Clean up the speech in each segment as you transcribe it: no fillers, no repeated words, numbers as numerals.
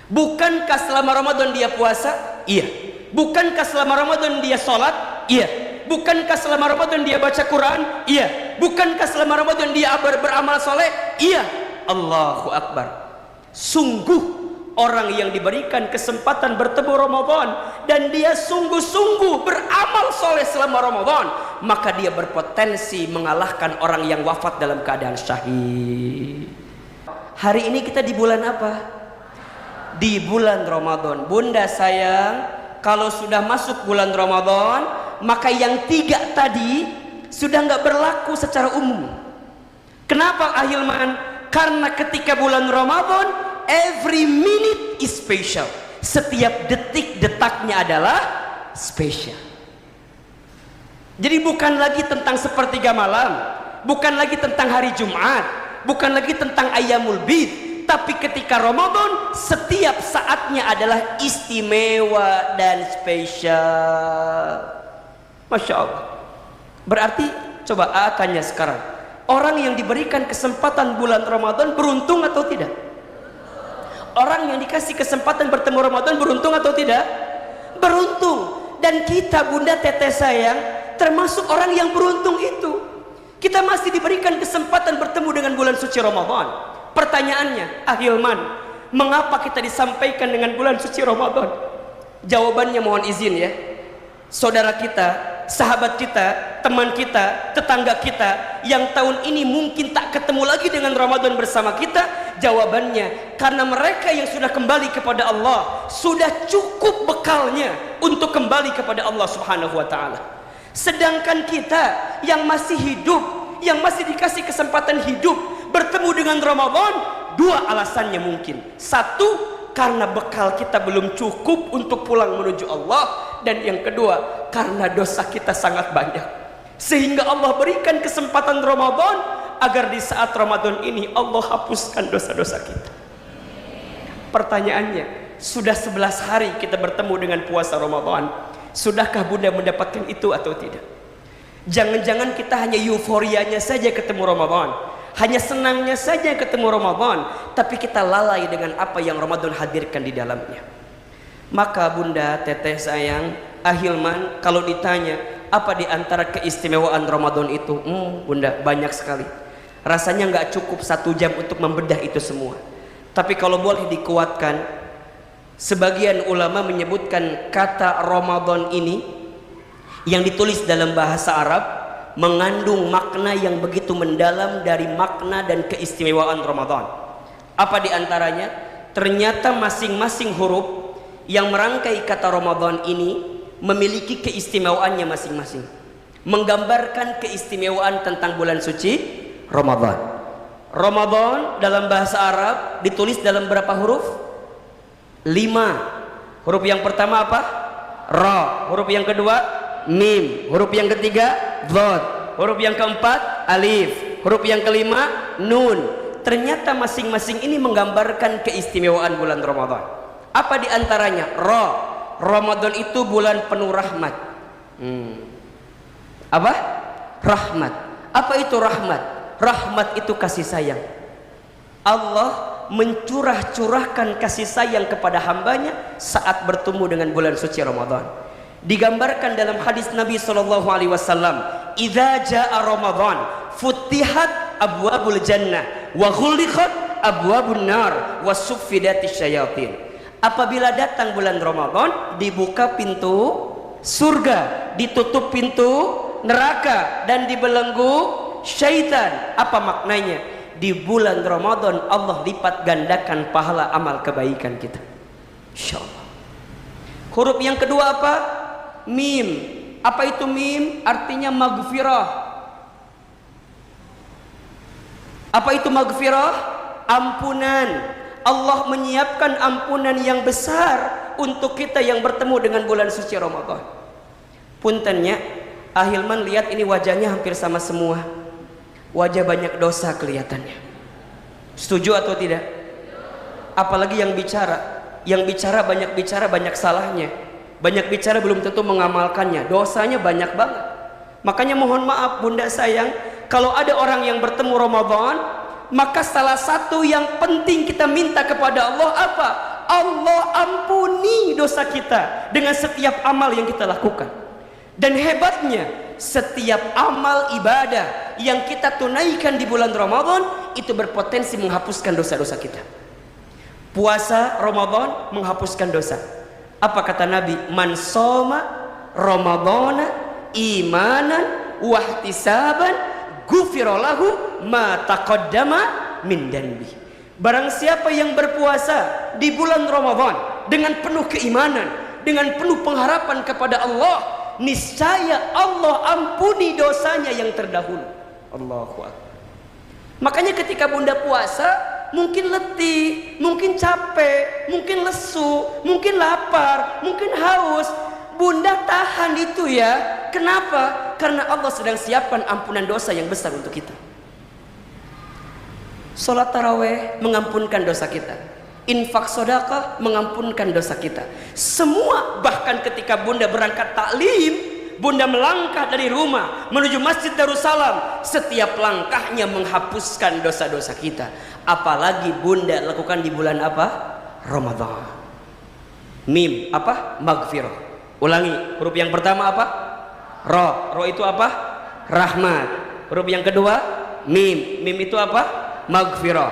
Bukankah selama Ramadan dia puasa? Iya. Bukankah selama Ramadan dia sholat? Iya. Bukankah selama Ramadan dia baca Quran? Iya. Bukankah selama Ramadan dia beramal soleh? Iya. Allahu Akbar. Sungguh orang yang diberikan kesempatan bertemu Ramadan dan dia sungguh-sungguh beramal soleh selama Ramadan, maka dia berpotensi mengalahkan orang yang wafat dalam keadaan syahid. Hari ini kita di bulan apa? Di bulan Ramadan. Bunda sayang, kalau sudah masuk bulan Ramadan, maka yang 3 tadi sudah nggak berlaku secara umum. Kenapa Ahilman? Karena ketika bulan Ramadan, every minute is special. Setiap detik-detaknya adalah spesial. Jadi bukan lagi tentang sepertiga malam, bukan lagi tentang hari Jumat, bukan lagi tentang Ayyamul Bid, tapi ketika Ramadan setiap saatnya adalah istimewa dan spesial. Masya Allah. Berarti coba tanya sekarang, orang yang diberikan kesempatan bulan Ramadan beruntung atau tidak? Orang yang dikasih kesempatan bertemu Ramadan beruntung atau tidak? Beruntung. Dan kita bunda teteh sayang termasuk orang yang beruntung itu. Kita masih diberikan kesempatan bertemu dengan bulan suci Ramadan. Pertanyaannya, Ahilman, mengapa kita disampaikan dengan bulan suci Ramadan? Jawabannya mohon izin ya. Saudara kita, sahabat kita, teman kita, tetangga kita yang tahun ini mungkin tak ketemu lagi dengan Ramadan bersama kita, jawabannya karena mereka yang sudah kembali kepada Allah sudah cukup bekalnya untuk kembali kepada Allah Subhanahu wa taala. Sedangkan kita yang masih hidup, yang masih dikasih kesempatan hidup bertemu dengan Ramadan, 2 alasannya mungkin. 1, karena bekal kita belum cukup untuk pulang menuju Allah, dan yang kedua, karena dosa kita sangat banyak. Sehingga Allah berikan kesempatan Ramadan agar di saat Ramadan ini Allah hapuskan dosa-dosa kita. Pertanyaannya, sudah 11 hari kita bertemu dengan puasa Ramadan, sudahkah bunda mendapatkan itu atau tidak? Jangan-jangan kita hanya euforianya saja ketemu Ramadan, hanya senangnya saja ketemu Ramadan, tapi kita lalai dengan apa yang Ramadan hadirkan di dalamnya. Maka bunda, teteh sayang, Ahilman, kalau ditanya apa di antara keistimewaan Ramadan itu, bunda, banyak sekali. Rasanya nggak cukup 1 jam untuk membedah itu semua. Tapi kalau boleh dikuatkan, sebagian ulama menyebutkan kata Ramadan ini yang ditulis dalam bahasa Arab mengandung makna yang begitu mendalam dari makna dan keistimewaan Ramadan. Apa di antaranya? Ternyata masing-masing huruf yang merangkai kata Ramadan ini memiliki keistimewaannya masing-masing, menggambarkan keistimewaan tentang bulan suci Ramadan. Ramadan dalam bahasa Arab ditulis dalam berapa huruf? 5. Huruf yang pertama apa? Ra. Huruf yang kedua mim. Huruf yang ketiga dhad. Huruf yang keempat alif. Huruf yang kelima nun. Ternyata masing-masing ini menggambarkan keistimewaan bulan Ramadan. Apa di antaranya? Ra. Ramadan itu bulan penuh rahmat. Apa? Rahmat. Apa itu rahmat? Rahmat itu kasih sayang. Allah mencurah-curahkan kasih sayang kepada hambanya saat bertemu dengan bulan suci Ramadan. Digambarkan dalam hadis Nabi SAW, "Idza jaa Ramadan, futihat abwabul jannah, wa ghulliqat abwabun nar, wa suffidatis syayatin." Apabila datang bulan Ramadan, dibuka pintu surga, ditutup pintu neraka, dan dibelenggu syaitan. Apa maknanya? Di bulan Ramadan Allah lipat gandakan pahala amal kebaikan kita, insyaallah. Huruf yang kedua apa? Mim. Apa itu mim? Artinya maghfirah. Apa itu maghfirah? Ampunan. Allah menyiapkan ampunan yang besar untuk kita yang bertemu dengan bulan suci Ramadan. Puntennya, Ahilman lihat ini wajahnya hampir sama semua. Wajah banyak dosa kelihatannya. Setuju atau tidak? Apalagi yang bicara. Yang bicara banyak salahnya. Banyak bicara belum tentu mengamalkannya. Dosanya banyak banget. Makanya mohon maaf bunda sayang, kalau ada orang yang bertemu Ramadan, maka salah satu yang penting kita minta kepada Allah apa? Allah ampuni dosa kita dengan setiap amal yang kita lakukan. Dan hebatnya, setiap amal ibadah yang kita tunaikan di bulan Ramadan itu berpotensi menghapuskan dosa-dosa kita. Puasa Ramadan menghapuskan dosa. Apa kata Nabi? Man shoma Ramadana imanan wahtisaban ghufira lahu ma taqaddama min danbi. Barang siapa yang berpuasa di bulan Ramadan dengan penuh keimanan, dengan penuh pengharapan kepada Allah, niscaya Allah ampuni dosanya yang terdahulu. Allahu Akbar. Makanya ketika bunda puasa, mungkin letih, mungkin capek, mungkin lesu, mungkin lapar, mungkin haus, bunda tahan itu ya. Kenapa? Karena Allah sedang siapkan ampunan dosa yang besar untuk kita. Salat taraweh mengampunkan dosa kita, infak sedekah mengampunkan dosa kita. Semua, bahkan ketika bunda berangkat taklim, bunda melangkah dari rumah menuju Masjid Darussalam, setiap langkahnya menghapuskan dosa-dosa kita. Apalagi bunda lakukan di bulan apa? Ramadan. Mim apa? Maghfirah. Ulangi, huruf yang pertama apa? Ro. Ro itu apa? Rahmat. Huruf yang kedua mim. Mim itu apa? Maghfirah.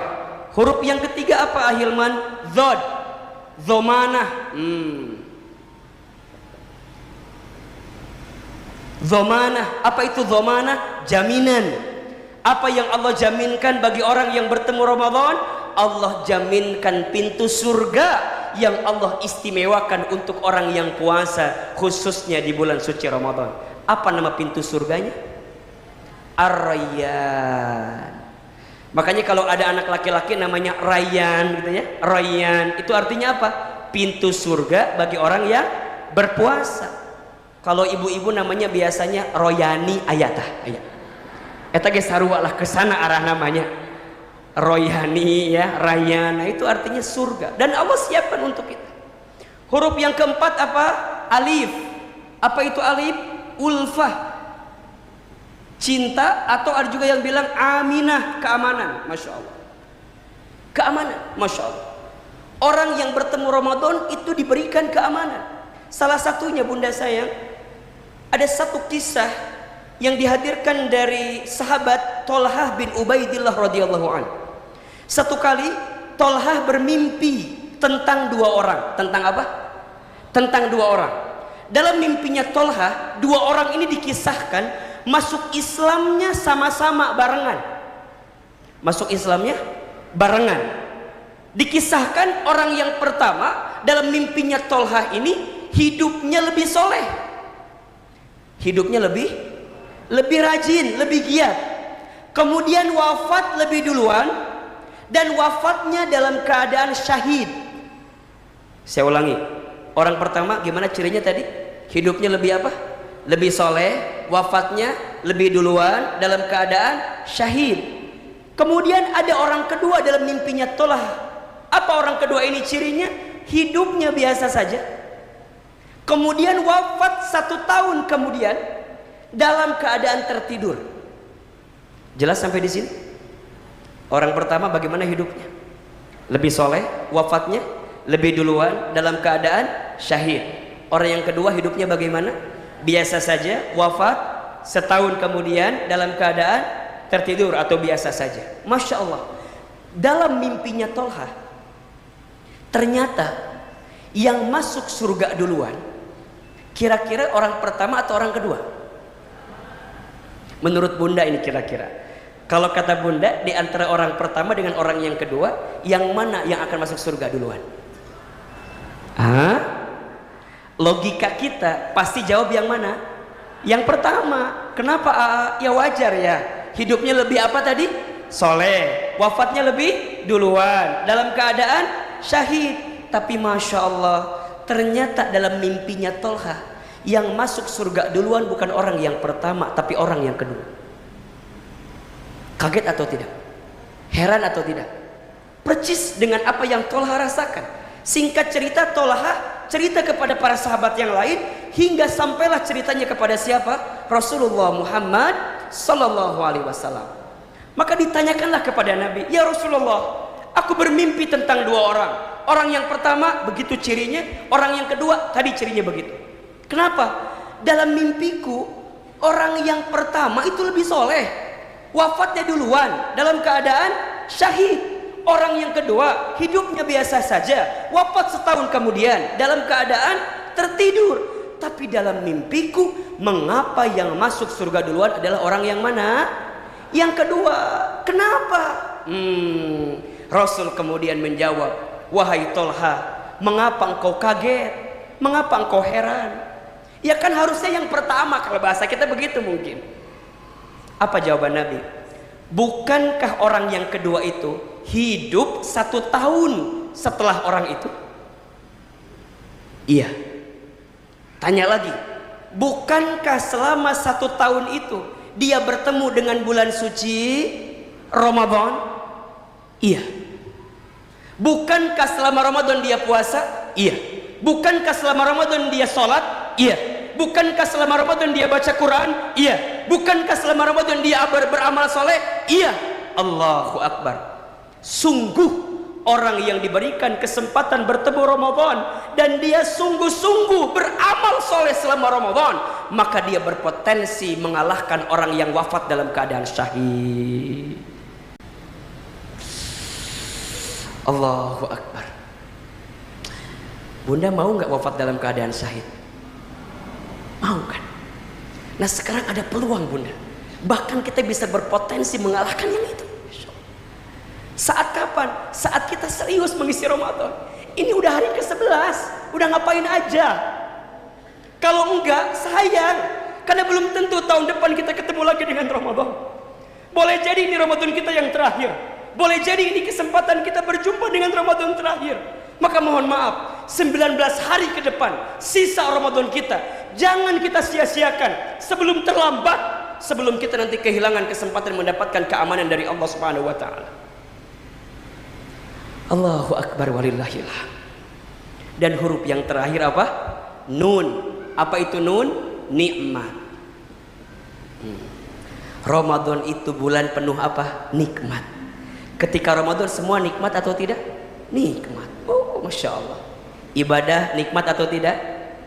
Huruf yang ketiga apa Ahilman? Zod. Zomanah. Zomanah. Apa itu zomanah? Jaminan. Apa yang Allah jaminkan bagi orang yang bertemu Ramadan? Allah jaminkan pintu surga yang Allah istimewakan untuk orang yang puasa, khususnya di bulan suci Ramadan. Apa nama pintu surganya? Ar-Rayyan. Makanya kalau ada anak laki-laki namanya Rayyan gitu ya. Rayyan itu artinya apa? Pintu surga bagi orang yang berpuasa. Kalau ibu-ibu namanya biasanya Royani Ayatah. Eta ge sarua lah kesana arah namanya. Royani ya, Rayyan. Nah, itu artinya surga dan Allah siapkan untuk kita. Huruf yang keempat apa? Alif. Apa itu alif? Ulfah. Cinta, atau ada juga yang bilang aminah, keamanan. Masya Allah. Keamanan, Masya Allah. Orang yang bertemu Ramadan itu diberikan keamanan. Salah satunya bunda sayang, ada satu kisah yang dihadirkan dari sahabat Tolhah bin Ubaidillah radhiyallahu an. Satu kali Tolhah bermimpi tentang dua orang. Tentang apa? Tentang dua orang. Dalam mimpinya Tolhah, dua orang ini dikisahkan masuk Islamnya sama-sama barengan. Masuk Islamnya barengan. Dikisahkan orang yang pertama dalam mimpinya Tolhah ini hidupnya lebih soleh, hidupnya lebih rajin, lebih giat. Kemudian wafat lebih duluan dan wafatnya dalam keadaan syahid. Saya ulangi, orang pertama gimana cirinya tadi? Hidupnya lebih apa? Lebih soleh, wafatnya lebih duluan dalam keadaan syahid. Kemudian ada orang kedua dalam mimpinya Tolhah. Apa orang kedua ini cirinya? Hidupnya biasa saja. Kemudian wafat 1 tahun kemudian dalam keadaan tertidur. Jelas sampai di sini? Orang pertama bagaimana hidupnya? Lebih soleh, wafatnya lebih duluan dalam keadaan syahid. Orang yang kedua hidupnya bagaimana? Biasa saja, wafat 1 tahun kemudian dalam keadaan tertidur atau biasa saja. Masya Allah. Dalam mimpinya Tolhah, ternyata yang masuk surga duluan kira-kira orang pertama atau orang kedua? Menurut bunda ini kira-kira, kalau kata bunda, di antara orang pertama dengan orang yang kedua, yang mana yang akan masuk surga duluan? Logika kita pasti jawab yang mana? Yang pertama. Kenapa? Ya wajar ya, hidupnya lebih apa tadi? Soleh, wafatnya lebih duluan dalam keadaan syahid. Tapi Masya Allah, ternyata dalam mimpinya Tolhah, yang masuk surga duluan bukan orang yang pertama, tapi orang yang kedua. Kaget atau tidak? Heran atau tidak? Percis dengan apa yang Tolhah rasakan. Singkat cerita, Tolhah cerita kepada para sahabat yang lain hingga sampailah ceritanya kepada siapa? Rasulullah Muhammad sallallahu alaihi wasallam. Maka ditanyakanlah kepada Nabi, "Ya Rasulullah, aku bermimpi tentang dua orang. Orang yang pertama begitu cirinya, orang yang kedua tadi cirinya begitu. Kenapa? Dalam mimpiku orang yang pertama itu lebih soleh, wafatnya duluan dalam keadaan syahid. Orang yang kedua hidupnya biasa saja, wafat setahun kemudian dalam keadaan tertidur. Tapi dalam mimpiku, mengapa yang masuk surga duluan adalah orang yang mana? Yang kedua. Kenapa? Rasul kemudian menjawab, wahai Tolha, mengapa engkau kaget? Mengapa engkau heran? Ya kan harusnya yang pertama, kalau bahasa kita begitu mungkin. Apa jawaban Nabi? Bukankah orang yang kedua itu hidup 1 tahun setelah orang itu? Iya. Tanya lagi, bukankah selama 1 tahun itu dia bertemu dengan bulan suci Ramadan? Iya. Bukankah selama Ramadan dia puasa? Iya. Bukankah selama Ramadan dia sholat? Iya. Bukankah selama Ramadan dia baca Quran? Iya. Bukankah selama Ramadan dia beramal soleh? Iya. Allahu Akbar. Sungguh orang yang diberikan kesempatan bertemu Ramadan dan dia sungguh-sungguh beramal soleh selama Ramadan, maka dia berpotensi mengalahkan orang yang wafat dalam keadaan syahid. Allahu Akbar. Bunda mau nggak wafat dalam keadaan syahid? Mau kan? Nah sekarang ada peluang Bunda, bahkan kita bisa berpotensi mengalahkan yang itu. Saat kapan? Saat kita serius mengisi Ramadan. Ini udah hari ke-11, udah ngapain aja? Kalau enggak, sayang, karena belum tentu tahun depan kita ketemu lagi dengan Ramadan. Boleh jadi ini Ramadan kita yang terakhir, boleh jadi ini kesempatan kita berjumpa dengan Ramadan terakhir. Maka mohon maaf, 19 hari ke depan sisa Ramadan kita jangan kita sia-siakan sebelum terlambat, sebelum kita nanti kehilangan kesempatan mendapatkan keamanan dari Allah Subhanahu wa taala. Allahu Akbar walillahillah. Dan huruf yang terakhir apa? Nun. Apa itu nun? Nikmat. Ramadan itu bulan penuh apa? Nikmat. Ketika Ramadan semua nikmat atau tidak? Nikmat. Oh Masya Allah. Ibadah nikmat atau tidak?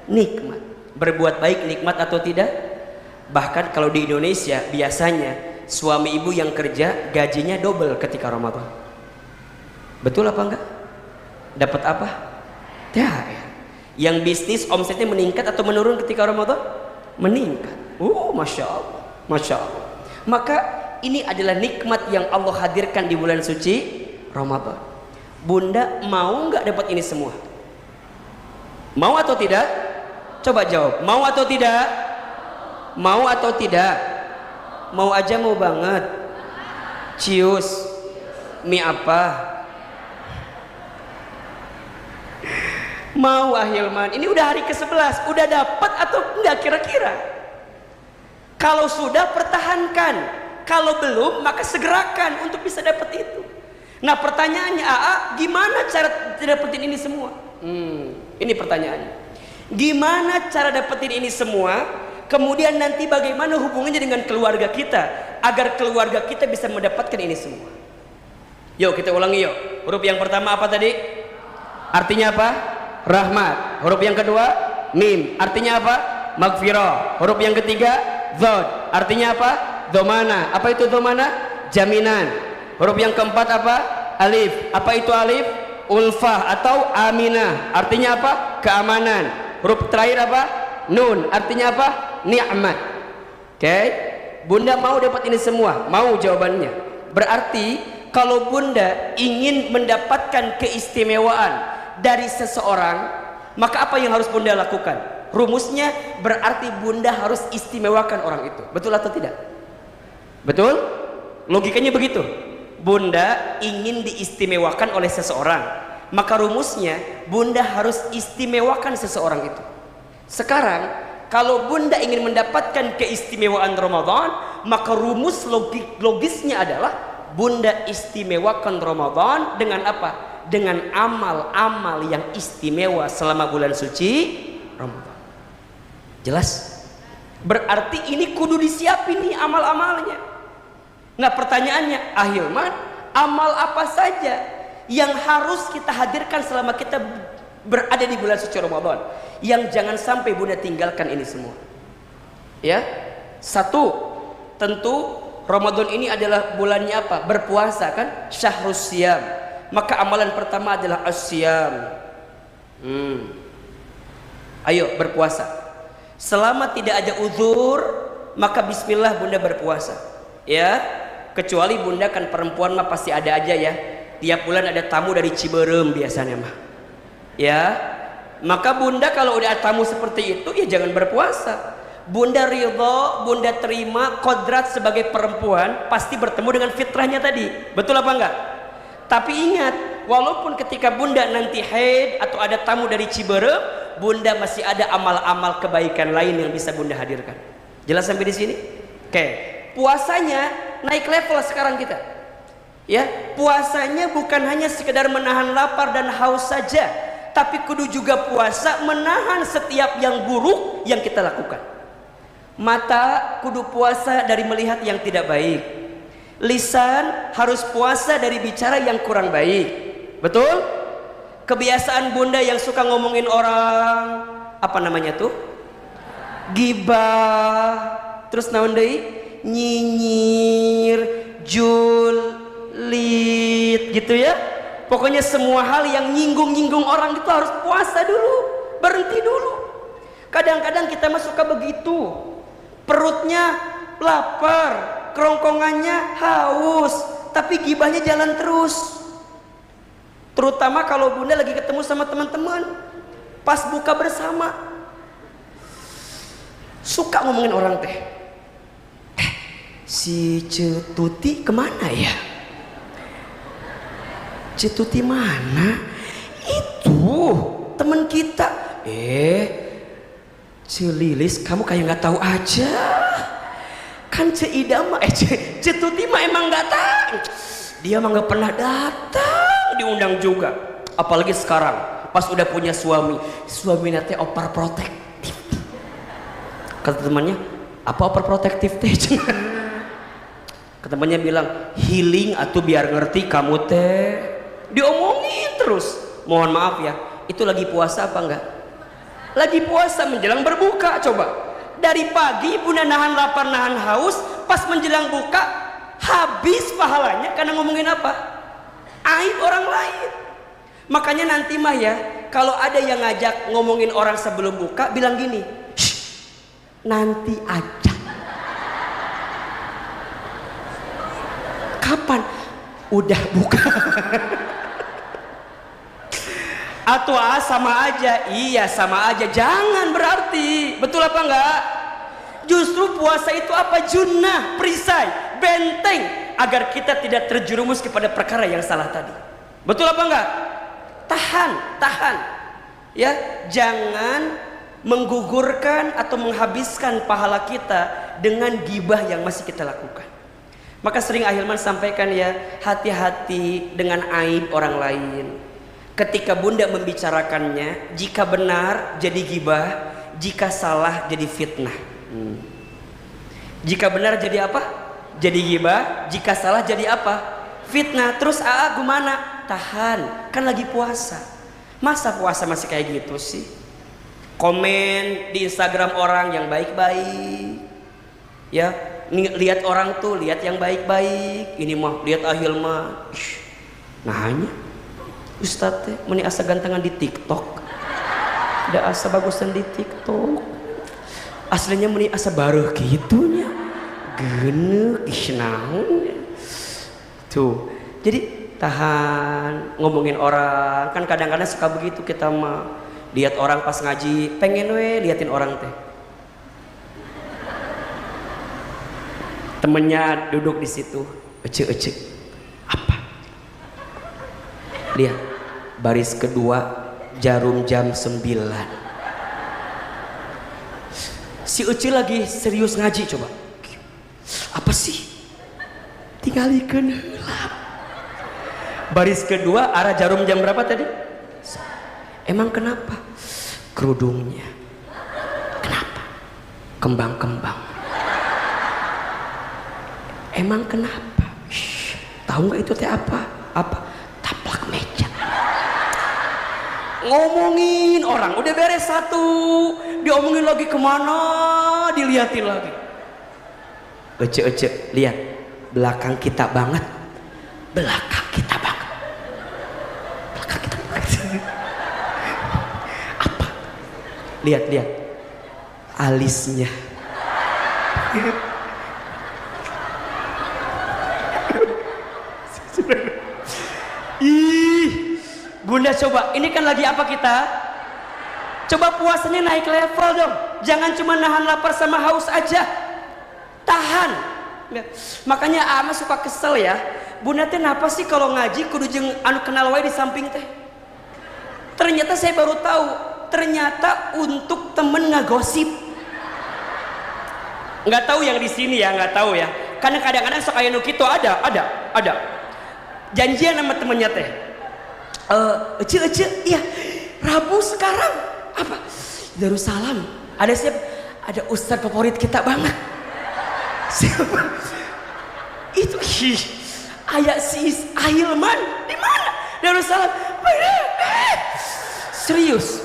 Nikmat. Berbuat baik nikmat atau tidak? Bahkan kalau di Indonesia biasanya suami ibu yang kerja gajinya double ketika Ramadan. Betul apa enggak? Dapat apa? THR. Yang bisnis omsetnya meningkat atau menurun ketika Ramadan? Meningkat. Oh Masya Allah, Masya Allah. Maka ini adalah nikmat yang Allah hadirkan di bulan suci Ramadan. Bunda mau nggak dapat ini semua? Mau atau tidak? Coba jawab. Mau atau tidak? Mau atau tidak? Mau aja mau banget. Cius. Mie apa? Mau Ahilman, ini udah hari ke-11, udah dapat atau enggak kira-kira? Kalau sudah pertahankan, kalau belum maka segerakan untuk bisa dapat itu. Nah pertanyaannya gimana cara dapetin ini semua? Ini pertanyaannya. Gimana cara dapetin ini semua? Kemudian nanti bagaimana hubungannya dengan keluarga kita agar keluarga kita bisa mendapatkan ini semua? Yuk kita ulangi yuk. Huruf yang pertama apa tadi? Artinya apa? Rahmat. Huruf yang kedua mim, artinya apa? Maghfirah. Huruf yang ketiga dzod, artinya apa? Domana. Apa itu domana? Jaminan. Huruf yang keempat apa? Alif. Apa itu alif? Ulfah atau aminah, artinya apa? Keamanan. Huruf terakhir apa? Nun, artinya apa? Nikmat. Oke, Bunda mau dapat ini semua? Mau jawabannya. Berarti kalau Bunda ingin mendapatkan keistimewaan dari seseorang, maka apa yang harus Bunda lakukan? Rumusnya berarti Bunda harus istimewakan orang itu. Betul atau tidak? Betul? Logikanya begitu. Bunda ingin diistimewakan oleh seseorang, maka rumusnya Bunda harus istimewakan seseorang itu. Sekarang kalau Bunda ingin mendapatkan keistimewaan Ramadan, maka rumus logisnya adalah Bunda istimewakan Ramadan dengan apa? Dengan amal-amal yang istimewa selama bulan suci Ramadan. Jelas? Berarti ini kudu disiapin nih amal-amalnya. Nah pertanyaannya, Ahilman, amal apa saja yang harus kita hadirkan selama kita berada di bulan suci Ramadan, yang jangan sampai Bunda tinggalkan ini semua. Ya, satu, tentu Ramadan ini adalah bulannya apa? Berpuasa kan? Syahrus Siyam. Maka amalan pertama adalah as-siyam. Ayo berpuasa. Selama tidak ada uzur, maka bismillah Bunda berpuasa. Ya, kecuali Bunda kan perempuan mah pasti ada aja ya. Tiap bulan ada tamu dari Ciberem biasanya mah. Ya, maka Bunda kalau udah tamu seperti itu ya jangan berpuasa. Bunda ridho, Bunda terima kodrat sebagai perempuan pasti bertemu dengan fitrahnya tadi. Betul apa enggak? Tapi ingat, walaupun ketika Bunda nanti haid atau ada tamu dari Ciberem, Bunda masih ada amal-amal kebaikan lain yang bisa Bunda hadirkan. Jelas sampai di sini? Oke. Puasanya naik level sekarang kita. Ya, puasanya bukan hanya sekedar menahan lapar dan haus saja, tapi kudu juga puasa menahan setiap yang buruk yang kita lakukan. Mata kudu puasa dari melihat yang tidak baik. Lisan harus puasa dari bicara yang kurang baik. Betul? Kebiasaan Bunda yang suka ngomongin orang, apa namanya tuh? Gibah. Terus naon deui? Nyinyir, julid, gitu ya. Pokoknya semua hal yang nyinggung-nyinggung orang itu harus puasa dulu, berhenti dulu. Kadang-kadang kita mah suka begitu. Perutnya lapar, kerongkongannya haus, tapi gibahnya jalan terus. Terutama kalau Bunda lagi ketemu sama teman-teman, pas buka bersama, suka ngomongin orang teh. Si Cetuti kemana ya? Cetuti mana? Itu teman kita. Celilis, kamu kayak nggak tahu aja. Kan Ceida mah, Cetuti mah emang nggak tahu. Dia mah nggak pernah datang, diundang juga. Apalagi sekarang, pas udah punya suami, suaminya teh opar protektif. Kata temannya, apa opar protektif teh? Kata temannya bilang, healing atau biar ngerti kamu teh. Diomongin terus. Mohon maaf ya, itu lagi puasa apa enggak? Lagi puasa menjelang berbuka. Coba dari pagi Bunda nahan lapar nahan haus, pas menjelang buka habis pahalanya karena ngomongin apa? Aib orang lain. Makanya nanti mah ya, kalau ada yang ngajak ngomongin orang sebelum buka, bilang gini, nanti aja. Kapan? Udah buka. Atau sama aja. Iya sama aja, jangan berarti. Betul apa enggak? Justru puasa itu apa? Junnah, perisai, benteng, agar kita tidak terjerumus kepada perkara yang salah tadi. Betul apa enggak? Tahan. Ya, jangan menggugurkan atau menghabiskan pahala kita dengan gibah yang masih kita lakukan. Maka sering Ahilman sampaikan ya, hati-hati dengan aib orang lain. Ketika Bunda membicarakannya, jika benar jadi gibah, jika salah jadi fitnah. Jika benar jadi apa? Jadi gibah. Jika salah jadi apa? Fitnah. Terus gimana? Tahan, kan lagi puasa. Masa puasa masih kayak gitu sih? Komen di Instagram orang yang baik-baik, ya, lihat orang tuh, lihat yang baik-baik. Ini mah lihat Ahilman, nah hanya Ustadz teh meni asa gantangan di TikTok, da asa bagusan di TikTok, aslinya meni asa baruh gitunya, geneuk isnaun tuh. Jadi tahan ngomongin orang, kan kadang-kadang suka begitu kita mah, lihat orang pas ngaji pengen liatin orang teh, temennya duduk di situ, ece apa? Lihat baris kedua jarum jam 9. Si Ece lagi serius ngaji, coba. Apa sih? Tingalikeun heula. Baris kedua arah jarum jam berapa tadi? Emang kenapa? Kerudungnya. Kenapa? Kembang-kembang. Emang kenapa? Tahu nggak itu teh apa? Apa? Taplak meja. ngomongin orang, udah beres satu, diomongin lagi kemana, diliatin lagi. Ece, lihat belakang kita banget, belakang kita banget, belakang kita banget. Apa? Lihat alisnya. Ih, Bunda coba, ini kan lagi apa kita? Coba puasanya naik level dong. Jangan cuma nahan lapar sama haus aja. Tahan. Makanya ama suka kesel ya. Bunda teh napa sih kalau ngaji kudu jeung anu kenal wae di samping teh. Ternyata saya baru tahu, ternyata untuk temen ngagosip. Nggak tahu yang di sini ya, nggak tahu ya. Karena kadang-kadang sok aya nu kitu ada. Janjian sama temennya teh. Ece, iya. Rabu sekarang apa? Darussalam. Ada siapa? Ada ustadz favorit kita banget. Siapa? Itu ayah si Ahilman di mana? Darussalam. Serius.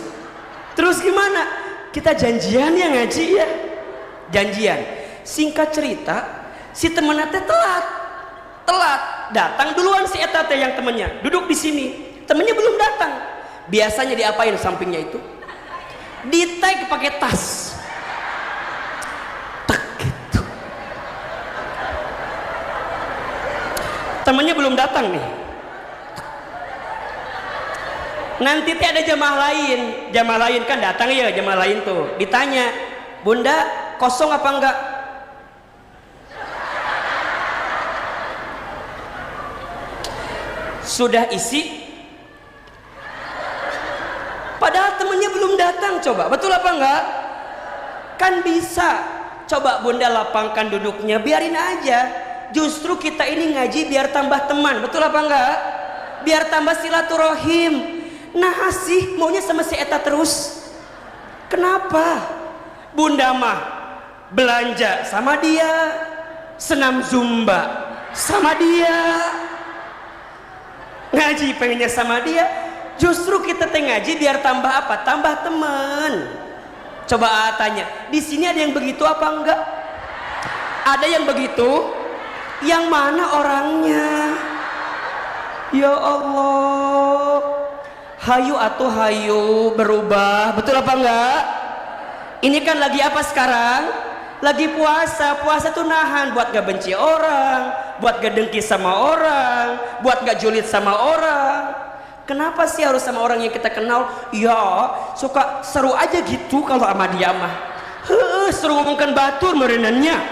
Terus gimana? Kita janjian ya ngaji ya. Janjian. Singkat cerita, si temennya teh telat datang duluan si eta teh yang temennya duduk di sini. Temennya belum datang. Biasanya diapain sampingnya itu? Di-tag pakai tas. Tak gitu. Temennya belum datang nih. Nanti teh ada jamaah lain kan datang ya, jamaah lain tuh. Ditanya, "Bunda, kosong apa enggak?" Sudah isi. Padahal temennya belum datang. Coba betul apa enggak? Kan bisa. Coba Bunda lapangkan duduknya, biarin aja. Justru kita ini ngaji biar tambah teman. Betul apa enggak? Biar tambah silaturahim. Nah sih maunya sama si eta terus. Kenapa? Bunda mah belanja sama dia, senam zumba sama dia, ngaji pengennya sama dia. Justru kita teh ngaji biar tambah apa? Tambah teman. Coba tanya, di sini ada yang begitu apa enggak? Ada yang begitu? Yang mana orangnya? Ya Allah. Hayu atuh hayu berubah. Betul apa enggak? Ini kan lagi apa sekarang? Lagi puasa. Puasa tuh nahan buat gak benci orang, buat gak dengki sama orang, buat gak julid sama orang. Kenapa sih harus sama orang yang kita kenal? Ya suka seru aja gitu kalau sama dia mah. Seru ngomongkan batur merenannya.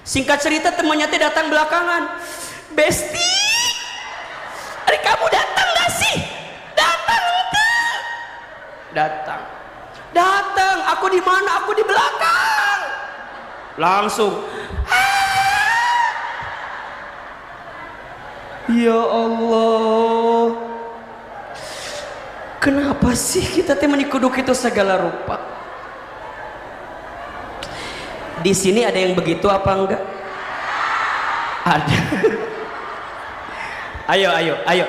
Singkat cerita temannya teh datang belakangan. Besti, hari kamu datang gak sih? Datang. Aku di mana? Aku di belakang. Langsung. Ya Allah. Kenapa sih kita teh menikuduk itu segala rupa? Di sini ada yang begitu apa enggak? Ada. Ayo.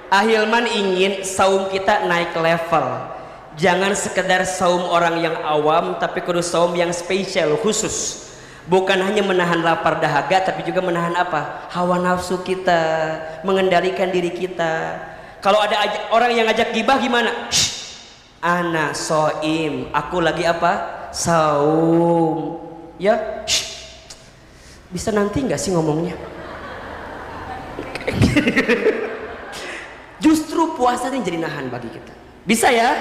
Ahilman ingin saum kita naik level. Jangan sekedar saum orang yang awam, tapi kudu saum yang spesial, khusus. Bukan hanya menahan lapar dahaga, tapi juga menahan apa? Hawa nafsu kita, mengendalikan diri kita. Kalau ada orang yang ngajak gibah gimana? Shh, ana soim, aku lagi apa? Saum. Ya, shh. Bisa nanti nggak sih ngomongnya? Justru puasa ini jadi nahan bagi kita. Bisa ya?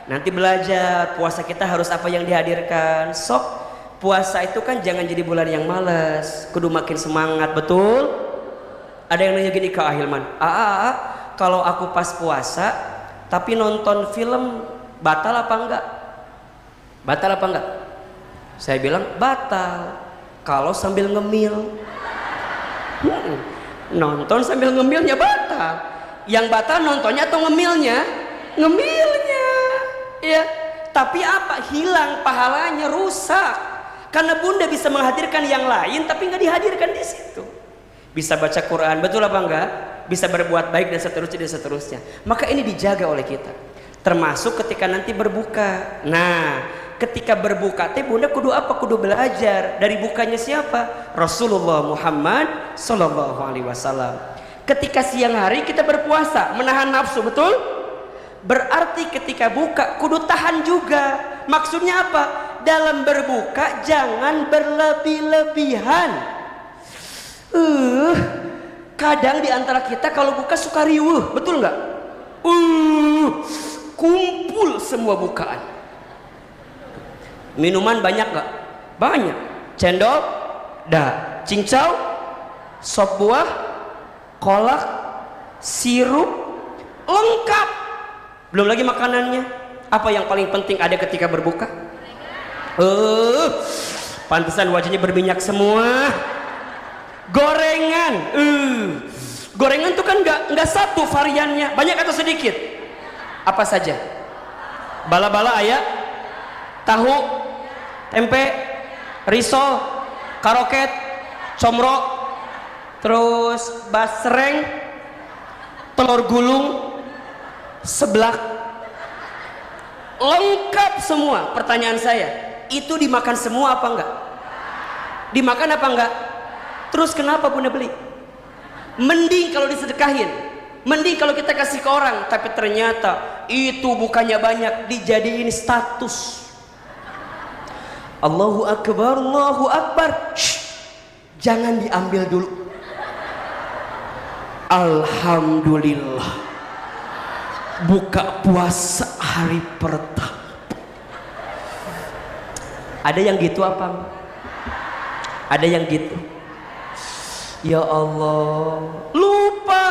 Nanti belajar puasa kita harus apa yang dihadirkan. Sok puasa itu kan jangan jadi bulan yang malas, kudu makin semangat. Betul? Ada yang nanya gini ke Ahilman, kalau aku pas puasa tapi nonton film batal apa enggak? Batal apa enggak? Saya bilang batal kalau sambil ngemil. Nonton sambil ngemilnya batal. Yang batal nontonnya atau ngemilnya? Ngemilnya. Ya, tapi apa? Hilang pahalanya, rusak. Karena Bunda bisa menghadirkan yang lain tapi nggak dihadirkan di situ. Bisa baca Quran, betul apa enggak? bisa berbuat baik dan seterusnya. Maka ini dijaga oleh kita. Termasuk ketika nanti berbuka. Nah, ketika berbuka teh bunda kudu apa? Kudu belajar dari bukanya siapa? Rasulullah Muhammad sallallahu alaihi wasallam. Ketika siang hari kita berpuasa, menahan nafsu, betul? Berarti ketika buka kudu tahan juga. Maksudnya apa? Dalam berbuka jangan berlebih-lebihan. Kadang diantara kita kalau buka suka riuh, betul nggak? Kumpul semua bukaan. Minuman banyak nggak? Banyak. Cendol, dah. Cincau, sop buah, kolak, sirup, lengkap. Belum lagi makanannya. Apa yang paling penting ada ketika berbuka? Pantesan wajahnya berminyak semua. Gorengan. Gorengan tuh kan nggak satu variannya, banyak atau sedikit? Apa saja? Bala-bala ayam, tahu, tempe, risol, karoket, comro, terus basreng, telur gulung, seblak, lengkap semua. Pertanyaan saya, itu dimakan semua apa enggak? Dimakan apa enggak? Terus kenapa bunda beli? Mending kalau disedekahin, mending kalau kita kasih ke orang. Tapi ternyata itu bukannya banyak, dijadiin status. Allahu Akbar, Allahu Akbar. Jangan diambil dulu. Alhamdulillah, buka puasa hari pertama. Ada yang gitu apa? Ada yang gitu. Ya Allah, lupa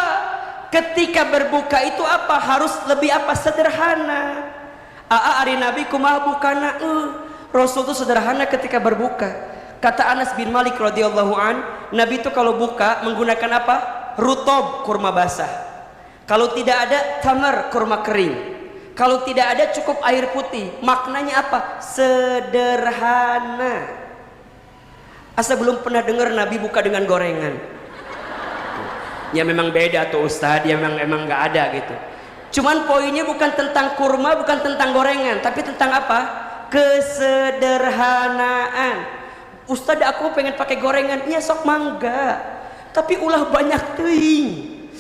ketika berbuka itu apa? Harus lebih apa? Sederhana. Ari Nabi kumaha bukana? Rasul itu sederhana ketika berbuka. Kata Anas bin Malik radhiyallahu an, Nabi itu kalau buka menggunakan apa? Rutob, kurma basah. Kalau tidak ada tamar, kurma kering. Kalau tidak ada cukup air putih. Maknanya apa? Sederhana. Asa belum pernah dengar Nabi buka dengan gorengan. Ya memang beda tuh Ustadz, ya memang nggak ada gitu. Cuman poinnya bukan tentang kurma, bukan tentang gorengan, tapi tentang apa? Kesederhanaan. Ustadz aku pengen pakai gorengan, iya sok mangga. Tapi ulah banyak teuing.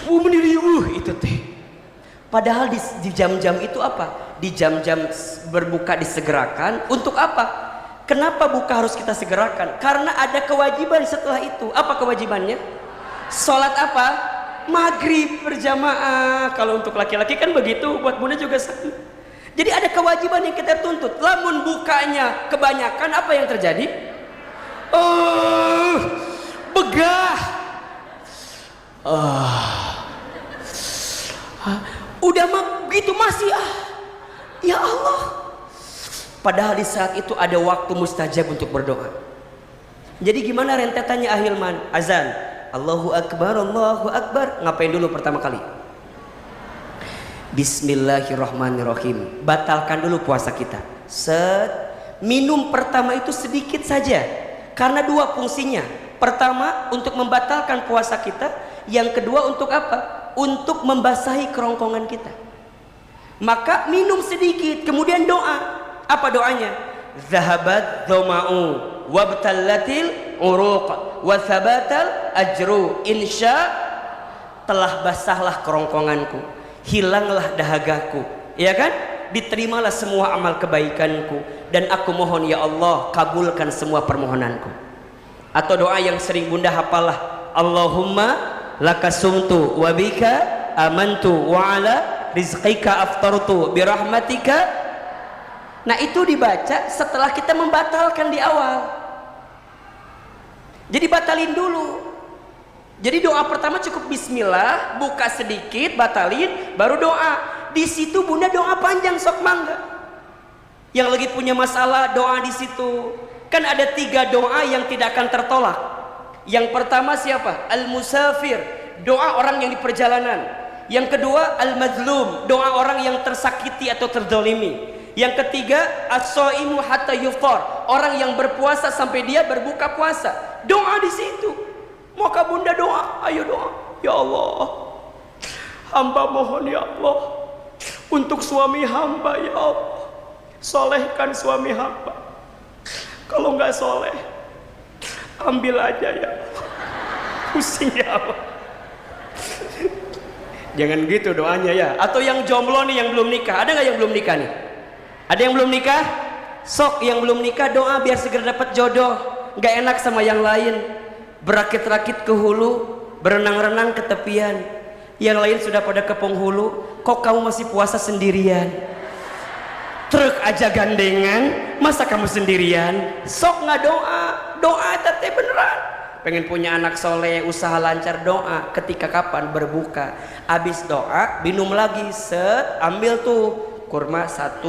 Mendiri itu teh. Padahal di jam-jam itu apa? Di jam-jam berbuka disegerakan untuk apa? Kenapa buka harus kita segerakan? Karena ada kewajiban setelah itu. Apa kewajibannya? Sholat apa? Maghrib berjamaah. Kalau untuk laki-laki kan begitu, buat bunda juga sama. Jadi ada kewajiban yang kita tuntut. Lamun bukanya kebanyakan, apa yang terjadi? Begah. Udah mah begitu masih ya Allah. Padahal di saat itu ada waktu mustajab untuk berdoa. Jadi gimana rentetannya Ahilman? Azan, Allahu Akbar, Allahu Akbar. Ngapain dulu pertama kali? Bismillahirrahmanirrahim. Batalkan dulu puasa kita. Minum pertama itu sedikit saja. Karena dua fungsinya. Pertama untuk membatalkan puasa kita. Yang kedua untuk apa? Untuk membasahi kerongkongan kita. Maka minum sedikit, kemudian doa. Apa doanya? Zahabat dhama'u wabtallatil uruq wa thabatal ajru insya. Telah basahlah kerongkonganku, hilanglah dahagaku, ya kan? Diterimalah semua amal kebaikanku, dan aku mohon ya Allah kabulkan semua permohonanku. Atau doa yang sering bunda hafalah, Allahumma lakasumtu wabika amantu wa ala rizqika aftartu birahmatika. Nah itu dibaca setelah kita membatalkan di awal. Jadi batalin dulu. Jadi doa pertama cukup bismillah, buka sedikit, batalin, baru doa. Di situ bunda doa panjang sok mangga. Yang lagi punya masalah doa di situ. Kan ada 3 doa yang tidak akan tertolak. Yang pertama siapa? Al-musafir, doa orang yang di perjalanan. Yang kedua al-mazlum, doa orang yang tersakiti atau terzalimi. Yang ketiga as-shaimu hatta yuftar, orang yang berpuasa sampai dia berbuka puasa. Doa di situ. Maka bunda doa, ayo doa. Ya Allah, hamba mohon ya Allah untuk suami hamba ya Allah, solehkan suami hamba. Kalau nggak soleh, ambil aja ya Allah. Pusing ya Allah. Jangan gitu doanya ya. Atau yang jomblo nih, yang belum nikah, ada nggak yang belum nikah nih? Ada yang belum nikah? Sok yang belum nikah doa biar segera dapat jodoh. Nggak enak sama yang lain. Berakit-rakit ke hulu, berenang-renang ke tepian. Yang lain sudah pada ke penghulu, kok kamu masih puasa sendirian? Truk aja gandengan, masa kamu sendirian? Sok nggak doa, doa tete beneran. Pengen punya anak soleh, usaha lancar, doa. Ketika kapan berbuka, habis doa minum lagi, set ambil tuh kurma 1,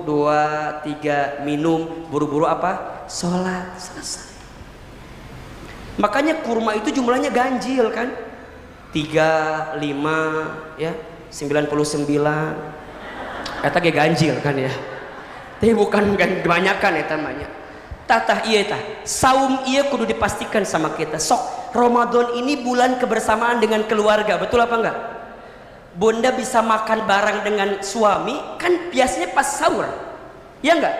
2, 3 minum, buru-buru apa? Sholat, selesai. Makanya kurma itu jumlahnya ganjil kan, 3, 5, ya 99. Eta ge ganjil kan ya, tapi bukan kebanyakan ya namanya. Tatah iya tah, saum iya kudu dipastikan sama kita. Sok Ramadan ini bulan kebersamaan dengan keluarga, betul apa enggak? Bunda bisa makan bareng dengan suami kan biasanya pas sahur, ya enggak?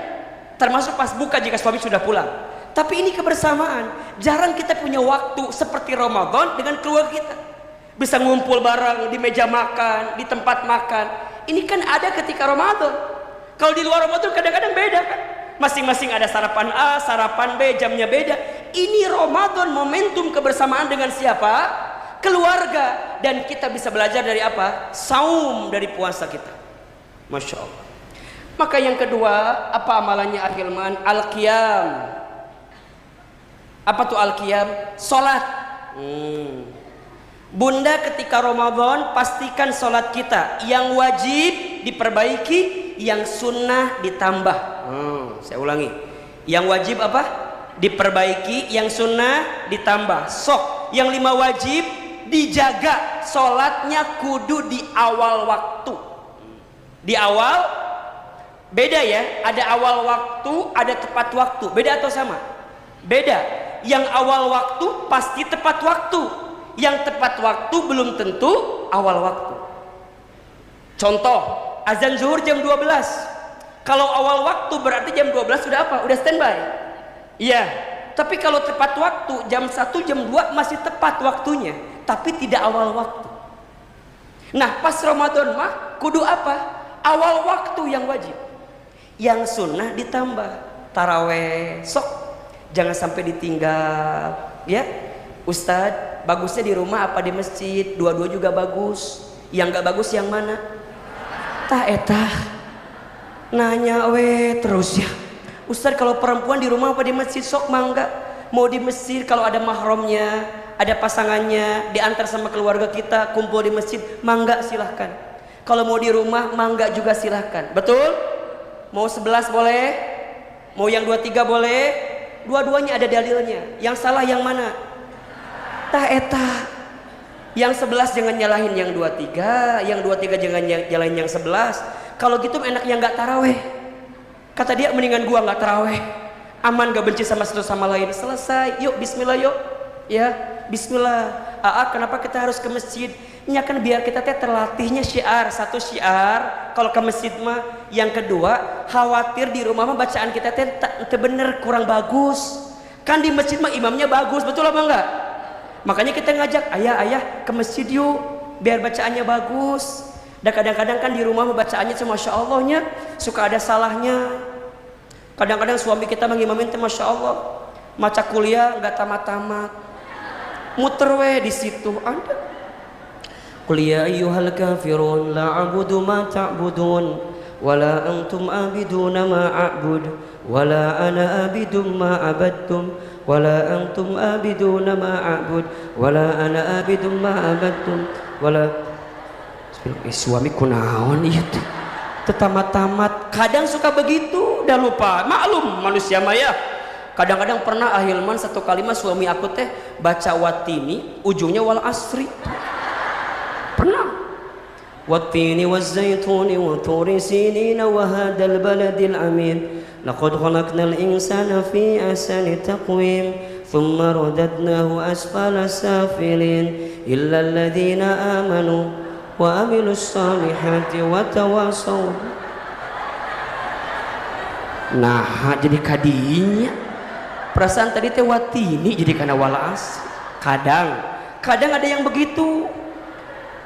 Termasuk pas buka jika suami sudah pulang. Tapi ini kebersamaan. Jarang kita punya waktu seperti Ramadan dengan keluarga kita. Bisa ngumpul bareng di meja makan, di tempat makan. Ini kan ada ketika Ramadan. Kalau di luar Ramadan kadang-kadang beda kan. Masing-masing ada sarapan A, sarapan B, jamnya beda. Ini Ramadan, momentum kebersamaan dengan siapa? Keluarga. Dan kita bisa belajar dari apa? Saum, dari puasa kita. Masya Allah. Maka yang kedua, apa amalannya Al-Hilman? Al-Qiyam. Apa tuh Al-Qiyam? Salat. Bunda ketika Ramadan pastikan salat kita yang wajib diperbaiki, yang sunnah ditambah. Saya ulangi, yang wajib apa? Diperbaiki, yang sunnah ditambah. Sok, yang 5 wajib dijaga, salatnya kudu di awal waktu. Di awal, beda ya, ada awal waktu, ada tepat waktu. Beda atau sama? Beda. Yang awal waktu pasti tepat waktu, yang tepat waktu belum tentu awal waktu. Contoh, azan zuhur jam 12. Kalau awal waktu berarti jam 12 sudah apa? Udah standby. Iya. Tapi kalau tepat waktu jam 1, jam 2 masih tepat waktunya, tapi tidak awal waktu. Nah, pas Ramadan mah kudu apa? Awal waktu yang wajib. Yang sunnah ditambah. Taraweh, sok jangan sampai ditinggal, ya. Ustadz, bagusnya di rumah apa di masjid? Dua-dua juga bagus. Yang gak bagus yang mana? Tah etah nanya terus ya. Ustadz, kalau perempuan di rumah apa di masjid? Sok mangga. Mau di masjid kalau ada mahramnya, ada pasangannya, diantar sama keluarga kita, kumpul di masjid, mangga silahkan. Kalau mau di rumah, mangga juga silahkan. Betul? Mau 11 boleh, mau yang 23 boleh. Dua-duanya ada dalilnya. Yang salah yang mana? Tah etah. Yang 11 jangan nyalahin yang 23, yang 23 jangan nyalahin yang 11. Kalau gitu enak yang nggak taraweh. Kata dia, mendingan gua nggak taraweh. Aman, gak benci sama satu sama lain. Selesai. Yuk bismillah yuk. Ya, bismillah. Kenapa kita harus ke masjid? Ini akan biar kita terlatihnya syiar. Satu syiar kalau ke masjid mah. Yang kedua, khawatir di rumah mah bacaan kita bener kurang bagus. Kan di masjid mah imamnya bagus, betul apa enggak? Makanya kita ngajak ayah ke masjid yuk, biar bacaannya bagus. Dan kadang-kadang kan di rumah mah bacaannya cuma masya Allahnya, suka ada salahnya. Kadang-kadang suami kita mengimamin masya Allah, maca kuliah nggak tamat-tamat, muter di situ ada. Qul ya ayyuhal kafirun la a'budu ma ta'budun wala antum abiduna ma a'bud wala ana abidum ma abadtum wala antum abiduna ma a'bud wala ana abidum ma abadtum wala. Suami kunaon ieu teh tamat-tamat. Kadang suka begitu, udah lupa. Maklum manusia maya. Kadang-kadang pernah Ahilman satu kalimat suami aku teh baca watini ujungnya wal asri. Pernah. Wattini wazzaituni wa turi sinina wa hadzal baladil amin laqad khalaqnal insana fi ahsani taqwim thumma radadnahu asfala safilin illa alladhina amanu wa amilus salihati wa tawasaw. Nah, jadi kadinya perasaan tadi teh watini jadi kana walas. Kadang ada yang begitu.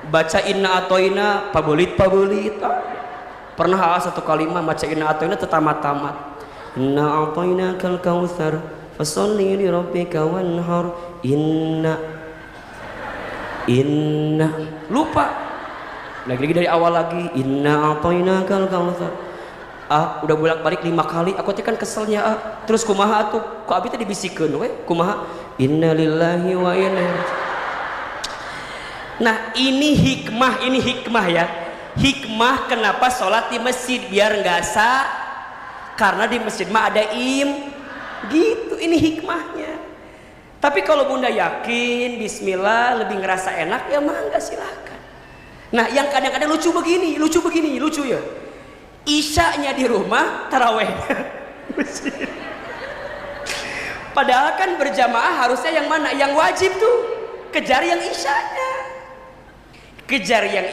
Baca inna atoina pabulit. Pernah satu kalimat baca inna atoina tamat. Inna atoina kal kautsar fasholli li rabbika wanhar. Inna lupa. Lagi dari awal lagi. Inna atoina kal kautsar. Udah bolak-balik 5 kali. Aku teh kan keselnya Terus kumaha atuh? Kok abi teh dibisikeun we? Kumaha? Inna lillahi wa inna. Nah, ini hikmah ya. Hikmah kenapa sholat di masjid biar nggak sah? Karena di masjid mah ada gitu. Ini hikmahnya. Tapi kalau bunda yakin bismillah lebih ngerasa enak ya mangga silahkan. Nah, yang kadang-kadang lucu begini ya. Isyanya di rumah, tarawehnya masjid. Padahal kan berjamaah harusnya yang mana? Yang wajib tuh. Kejar yang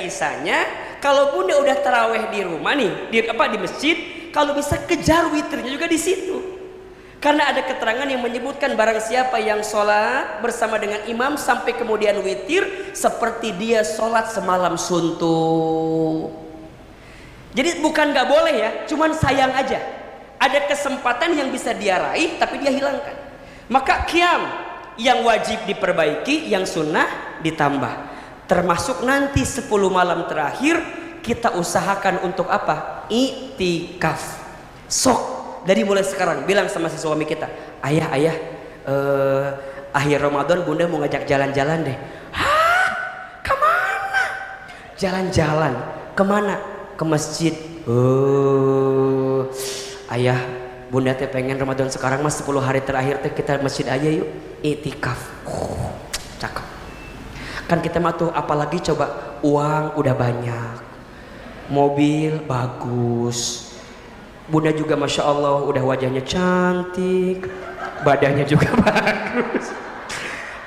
isyanya. Kalau bunda udah taraweh di rumah nih, di masjid, kalau bisa kejar witirnya juga di situ. Karena ada keterangan yang menyebutkan barang siapa yang sholat bersama dengan imam sampai kemudian witir, seperti dia sholat semalam suntuk. Jadi bukan nggak boleh ya, cuman sayang aja. Ada kesempatan yang bisa dia raih, tapi dia hilangkan. Maka qiyam yang wajib diperbaiki, yang sunnah ditambah. Termasuk nanti 10 malam terakhir kita usahakan untuk apa? I'tikaf. Sok dari mulai sekarang bilang sama si suami kita, ayah, akhir Ramadan bunda mau ngajak jalan-jalan deh. Hah? Kemana? Jalan-jalan. Kemana? Ke masjid. Ayah, bunda teh pengen Ramadan sekarang mas 10 hari terakhir teh kita masjid aja yuk. I'tikaf. Cakep. Kan kita mah tuh apalagi coba uang udah banyak, mobil bagus, bunda juga masya Allah udah wajahnya cantik, badannya juga bagus.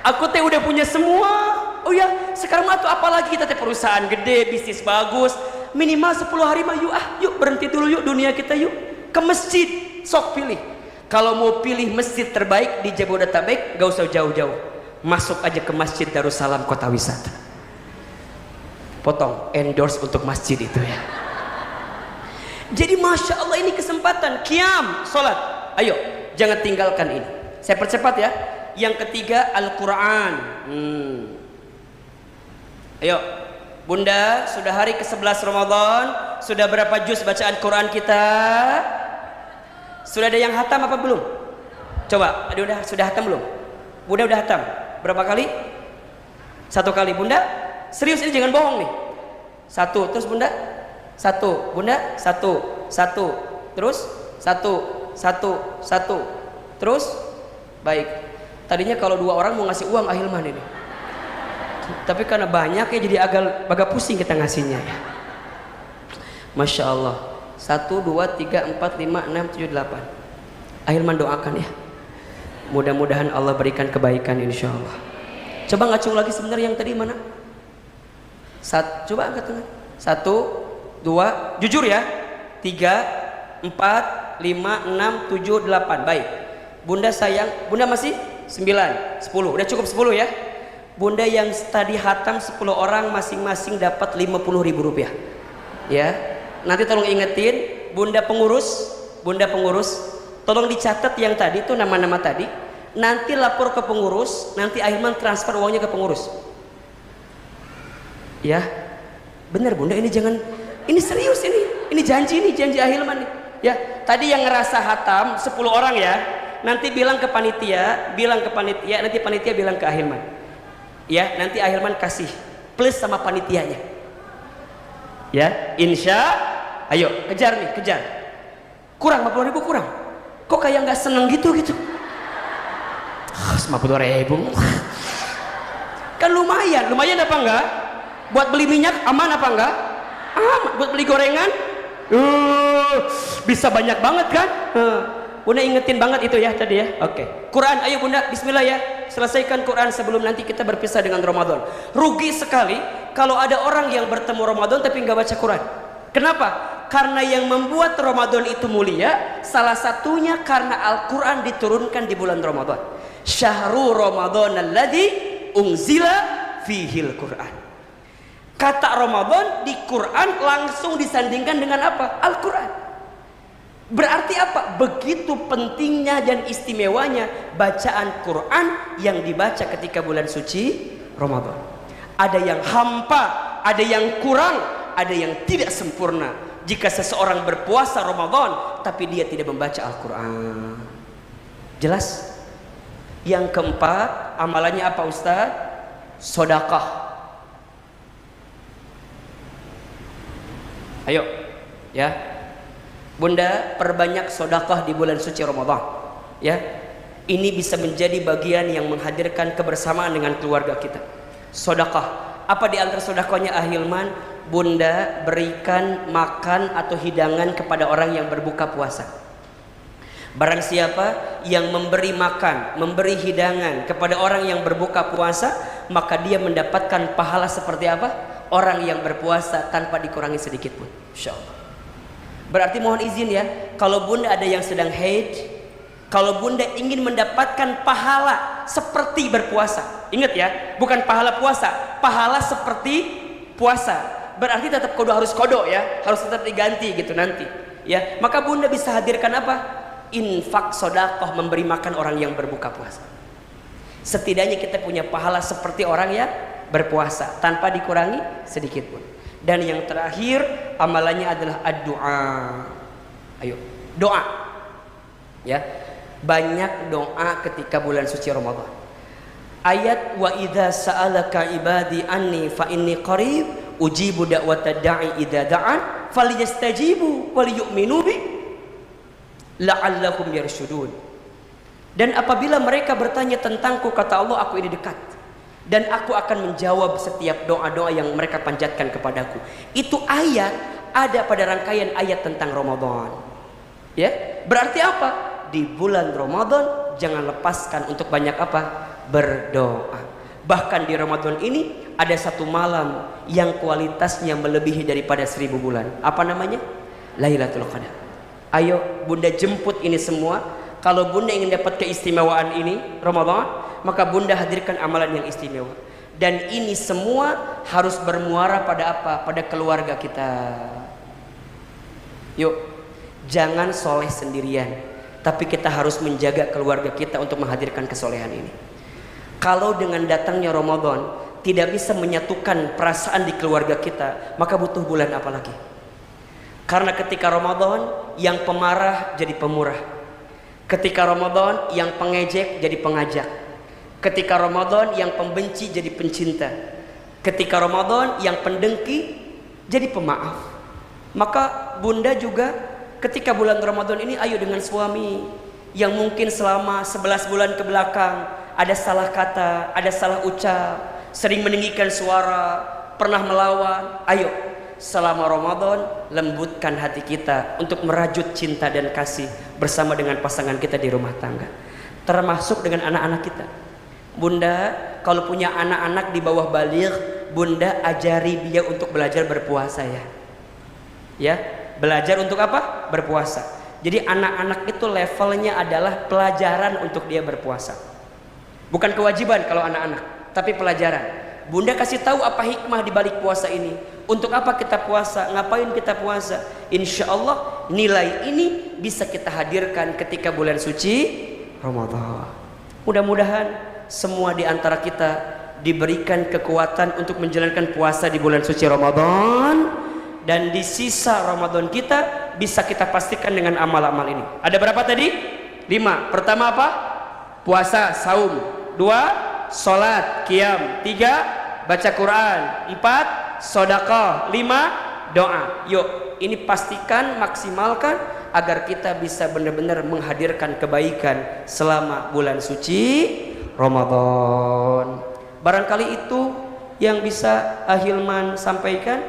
Aku teh udah punya semua. Oh ya, sekarang mah tuh apalagi kita teh perusahaan gede, bisnis bagus. Minimal 10 hari mah yuk berhenti dulu yuk dunia kita yuk ke masjid. Sok pilih. Kalau mau pilih masjid terbaik di Jabodetabek, gak usah jauh-jauh. Masuk aja ke Masjid Darussalam Kota Wisata. Potong endorse untuk masjid itu ya. Jadi masya Allah ini kesempatan qiyam sholat. Ayo jangan tinggalkan ini. Saya percepat ya. Yang ketiga Al-Quran. Ayo bunda, sudah hari ke-11 Ramadan, sudah berapa juz bacaan Quran kita? Sudah ada yang hatam apa belum? Coba, sudah hatam belum? Bunda udah hatam? Berapa kali? 1 kali. Bunda? Serius ini jangan bohong nih. 1, terus bunda? 1, bunda? 1, terus? 1, terus? Baik. Tadinya kalau 2 orang mau ngasih uang Ahilman ini. Tapi karena banyak ya jadi agak pusing kita ngasihnya ya. Masya Allah. 1, 2, 3, 4, 5, 6, 7, 8. Ahilman doakan ya. Mudah-mudahan Allah berikan kebaikan insya Allah. Coba ngacung lagi sebenarnya yang tadi mana? Coba angkat tangan. 1, 2, jujur ya. 3, 4, 5, 6, 7, 8. Baik. Bunda sayang, bunda masih 9, 10. Udah cukup 10 ya. Bunda yang tadi hatam 10 orang masing-masing dapat Rp50.000 ya. Nanti tolong ingetin bunda pengurus, tolong dicatat yang tadi tuh nama-nama tadi. Nanti lapor ke pengurus, nanti Ahilman transfer uangnya ke pengurus ya. Bener bunda, ini jangan, ini serius, ini janji Ahilman nih ya. Tadi yang ngerasa hatam 10 orang ya, nanti bilang ke panitia, nanti panitia bilang ke Ahilman ya, nanti Ahilman kasih plus sama panitianya ya, insya. Ayo kejar nih, kejar. Kurang 50.000 kurang. Kok kayak nggak seneng gitu 50.000 kan lumayan apa enggak? Buat beli minyak aman apa enggak? Aman. Buat beli gorengan bisa banyak banget kan. Bunda ingetin banget itu ya tadi ya. Oke. Quran, ayo Bunda, bismillah ya. Selesaikan Quran sebelum nanti kita berpisah dengan Ramadan. Rugi sekali kalau ada orang yang bertemu Ramadan tapi nggak baca Quran. Kenapa? Karena yang membuat Ramadan itu mulia, salah satunya karena Al-Quran diturunkan di bulan Ramadan. Syahrul Ramadan alladzi unzila fihil Quran. Kata Ramadan di Quran langsung disandingkan dengan apa? Al-Quran. Berarti apa? Begitu pentingnya dan istimewanya bacaan Quran yang dibaca ketika bulan suci Ramadan. Ada yang hampa, ada yang kurang, ada yang tidak sempurna jika seseorang berpuasa Ramadan tapi dia tidak membaca Al-Quran. Jelas? Yang keempat, amalannya apa Ustaz? Sedekah. Ayo ya Bunda, perbanyak sedekah di bulan suci Ramadan ya. Ini bisa menjadi bagian yang menghadirkan kebersamaan dengan keluarga kita. Sedekah, apa di antara sedekahnya Ahilman? Bunda berikan makan atau hidangan kepada orang yang berbuka puasa. Barang siapa yang memberi makan, memberi hidangan kepada orang yang berbuka puasa, maka dia mendapatkan pahala seperti apa? Orang yang berpuasa tanpa dikurangi sedikit pun, insyaallah. Berarti mohon izin ya, kalau Bunda ada yang sedang haid, kalau Bunda ingin mendapatkan pahala seperti berpuasa, ingat ya, bukan pahala puasa, pahala seperti puasa. Berarti tetap harus kodok ya, harus tetap diganti gitu nanti ya. Maka Bunda bisa hadirkan apa? Infak sedekah, memberi makan orang yang berbuka puasa. Setidaknya kita punya pahala seperti orang yang berpuasa tanpa dikurangi sedikit pun. Dan yang terakhir amalannya adalah ad-doa. Ayo, doa. Ya. Banyak doa ketika bulan suci Ramadan. Ayat wa idza sa'alaka ibadi anni fa inni qarib ujibu da'watad da'i idza da'an falyastajibu walyu'minu bi la'allahum yarshudun. Dan apabila mereka bertanya tentangku, kata Allah, aku ini dekat dan aku akan menjawab setiap doa-doa yang mereka panjatkan kepadaku. Itu ayat ada pada rangkaian ayat tentang Ramadan. Ya, berarti apa? Di bulan Ramadan jangan lepaskan untuk banyak apa? Berdoa. Bahkan di Ramadan ini ada satu malam yang kualitasnya melebihi daripada 1000 bulan. Apa namanya? Lailatul Qadar. Ayo Bunda jemput ini semua. Kalau Bunda ingin dapat keistimewaan ini Ramadan, maka Bunda hadirkan amalan yang istimewa. Dan ini semua harus bermuara pada apa? Pada keluarga kita. Yuk, jangan soleh sendirian, tapi kita harus menjaga keluarga kita untuk menghadirkan kesolehan ini. Kalau dengan datangnya Ramadan tidak bisa menyatukan perasaan di keluarga kita, maka butuh bulan apa lagi? Karena ketika Ramadan yang pemarah jadi pemurah. Ketika Ramadan yang pengejek jadi pengajak. Ketika Ramadan yang pembenci jadi pencinta. Ketika Ramadan yang pendengki jadi pemaaf. Maka Bunda juga ketika bulan Ramadan ini ayo dengan suami yang mungkin selama 11 bulan ke belakang ada salah kata, ada salah ucap, sering meninggikan suara, pernah melawan. Ayo selama Ramadan lembutkan hati kita untuk merajut cinta dan kasih bersama dengan pasangan kita di rumah tangga, termasuk dengan anak-anak kita. Bunda kalau punya anak-anak di bawah baligh, Bunda ajari dia untuk belajar berpuasa ya. Ya, belajar untuk apa? Berpuasa. Jadi anak-anak itu levelnya adalah pelajaran untuk dia berpuasa. Bukan kewajiban kalau anak-anak, tapi pelajaran. Bunda kasih tahu apa hikmah di balik puasa ini. Untuk apa kita puasa? Ngapain kita puasa? Insya Allah nilai ini bisa kita hadirkan ketika bulan suci Ramadan. Mudah-mudahan semua di antara kita diberikan kekuatan untuk menjalankan puasa di bulan suci Ramadan, dan di sisa Ramadan kita bisa kita pastikan dengan amal-amal ini. Ada berapa tadi? 5. Pertama apa? Puasa, saum. 2. Sholat, qiyam. 3. Baca Quran. 4. Sedekah. 5. Doa. Yuk, ini pastikan, maksimalkan agar kita bisa benar-benar menghadirkan kebaikan selama bulan suci Ramadan. Barangkali itu yang bisa Ahilman sampaikan.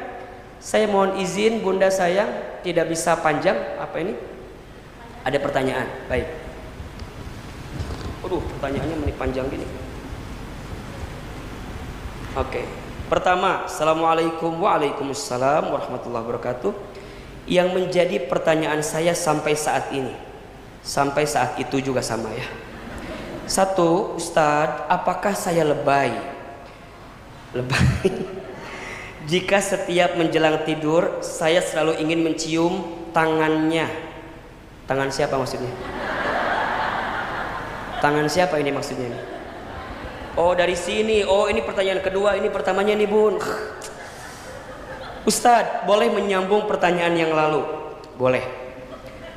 Saya mohon izin Bunda sayang, tidak bisa panjang. Apa ini? Ada pertanyaan? Baik. Aduh, pertanyaannya panjang gini. Oke. Pertama, Assalamualaikum waalaikumsalam warahmatullahi wabarakatuh. Yang menjadi pertanyaan saya sampai saat ini, sampai saat itu juga sama ya. Satu, Ustadz, apakah saya lebay? Lebay. Jika setiap menjelang tidur saya selalu ingin mencium tangannya. Tangan siapa maksudnya? Tangan siapa ini maksudnya nih? Oh, dari sini. Oh, ini pertanyaan kedua. Ini pertamanya nih, Bun. Ustadz, boleh menyambung pertanyaan yang lalu? Boleh.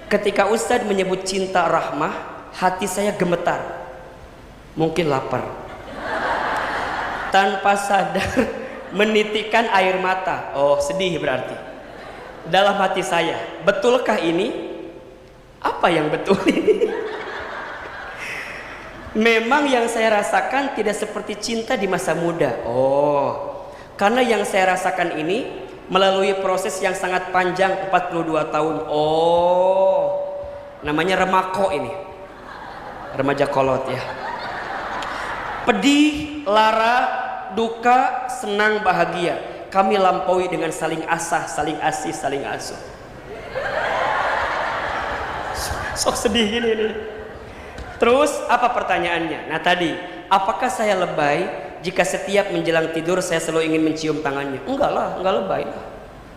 Ketika Ustadz menyebut cinta rahmah, hati saya gemetar. Mungkin lapar. Tanpa sadar menitikkan air mata. Oh, sedih berarti. Dalam hati saya, betulkah ini? Apa yang betul ini? Memang yang saya rasakan tidak seperti cinta di masa muda. Oh, karena yang saya rasakan ini melalui proses yang sangat panjang 42 tahun. Oh, namanya remako ini. Remaja kolot ya. Pedih, lara, duka, senang, bahagia, kami lampaui dengan saling asah, saling asih, saling asuh. Sok sedih gini nih. Terus apa pertanyaannya? Nah tadi, apakah saya lebay jika setiap menjelang tidur saya selalu ingin mencium tangannya? Enggak lah, enggak lebay lah.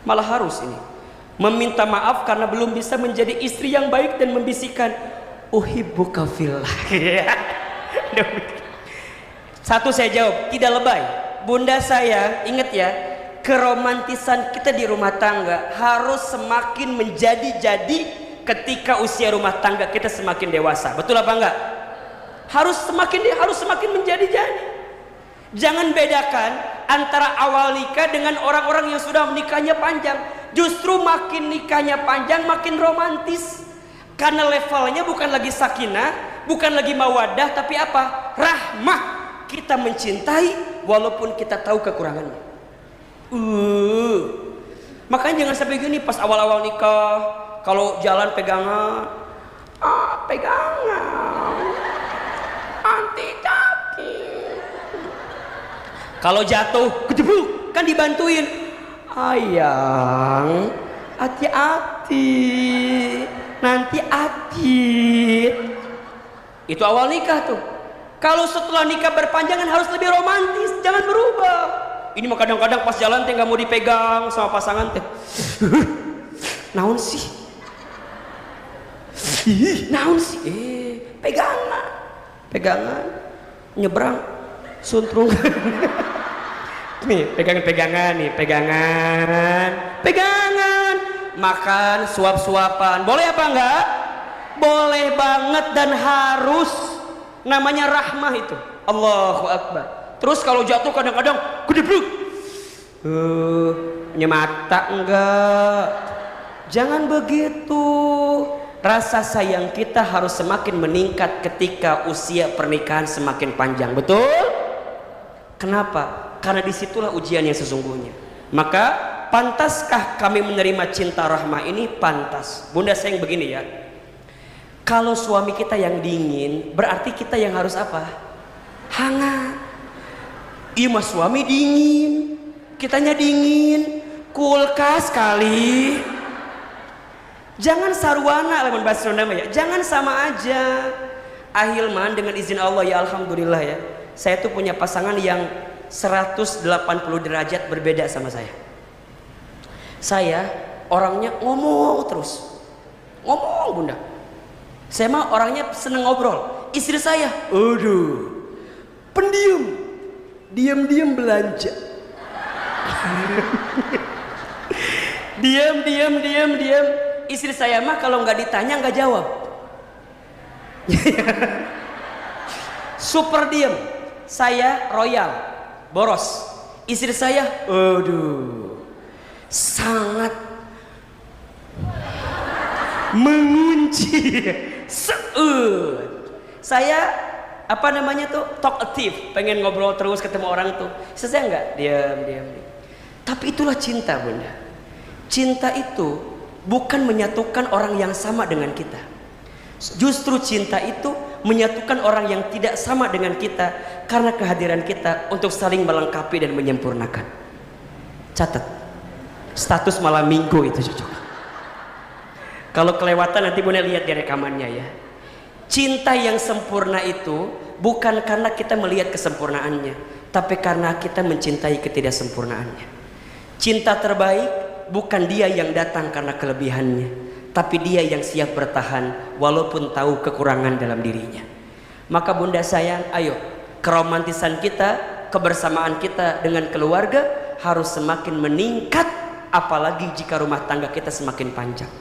Malah harus ini meminta maaf karena belum bisa menjadi istri yang baik dan membisikkan uhibbuka fillah. Satu saya jawab, tidak lebay. Bunda saya, ingat ya, keromantisan kita di rumah tangga harus semakin menjadi-jadi ketika usia rumah tangga kita semakin dewasa. Betul apa enggak? Harus semakin menjadi-jadi. Jangan bedakan antara awal nikah dengan orang-orang yang sudah menikahnya panjang. Justru makin nikahnya panjang makin romantis. Karena levelnya bukan lagi sakinah, bukan lagi mawaddah, tapi apa? Rahmah. Kita mencintai walaupun kita tahu kekurangannya. Makanya jangan sampai gini pas awal-awal nikah, kalau jalan pegangan, pegangan, anti kaki. Kalau jatuh, kejeblok, kan dibantuin. Ayang, hati-hati, nanti adit. Itu awal nikah tuh. Kalau setelah nikah berpanjangan harus lebih romantis, jangan berubah. Ini mah kadang-kadang pas jalan teh nggak mau dipegang sama pasangan teh. Naon sih? Naon sih? Pegangan, nyebrang, suntrung. Nih, pegangan, makan, suap-suapan. Boleh apa enggak? Boleh banget dan harus. Namanya rahmah itu. Allahu Akbar. Terus kalau jatuh kadang-kadang gedebluk. Nyemata enggak? Jangan begitu. Rasa sayang kita harus semakin meningkat ketika usia pernikahan semakin panjang. Betul? Kenapa? Karena disitulah ujian yang sesungguhnya. Maka pantaskah kami menerima cinta rahmah ini? Pantas. Bunda sayang begini ya. Kalau suami kita yang dingin, berarti kita yang harus apa? Hangat. Iya mas, suami dingin, kitanya dingin, kulkas kali. Jangan sarwana, lemon bahasa Sunda ya. Jangan sama aja. Ahilman dengan izin Allah ya, alhamdulillah ya. Saya tuh punya pasangan yang 180 derajat berbeda sama saya. Saya orangnya ngomong terus. Ngomong bunda. Saya mah orangnya seneng ngobrol. Istri saya, aduh, pendiam, diam-diam belanja. diam. Istri saya mah kalau nggak ditanya nggak jawab. Super diam. Saya royal, boros. Istri saya, aduh, sangat mengunci. Saya apa namanya tuh talkative, pengen ngobrol terus ketemu orang tuh. Saya enggak diam. Tapi itulah cinta bunda. Cinta itu bukan menyatukan orang yang sama dengan kita. Justru cinta itu menyatukan orang yang tidak sama dengan kita karena kehadiran kita untuk saling melengkapi dan menyempurnakan. Catat, status malam minggu itu cocok. Kalau kelewatan nanti Bunda lihat di rekamannya ya. Cinta yang sempurna itu bukan karena kita melihat kesempurnaannya, tapi karena kita mencintai ketidaksempurnaannya. Cinta terbaik bukan dia yang datang karena kelebihannya, tapi dia yang siap bertahan walaupun tahu kekurangan dalam dirinya. Maka Bunda sayang, ayo keromantisan kita, kebersamaan kita dengan keluarga harus semakin meningkat, apalagi jika rumah tangga kita semakin panjang.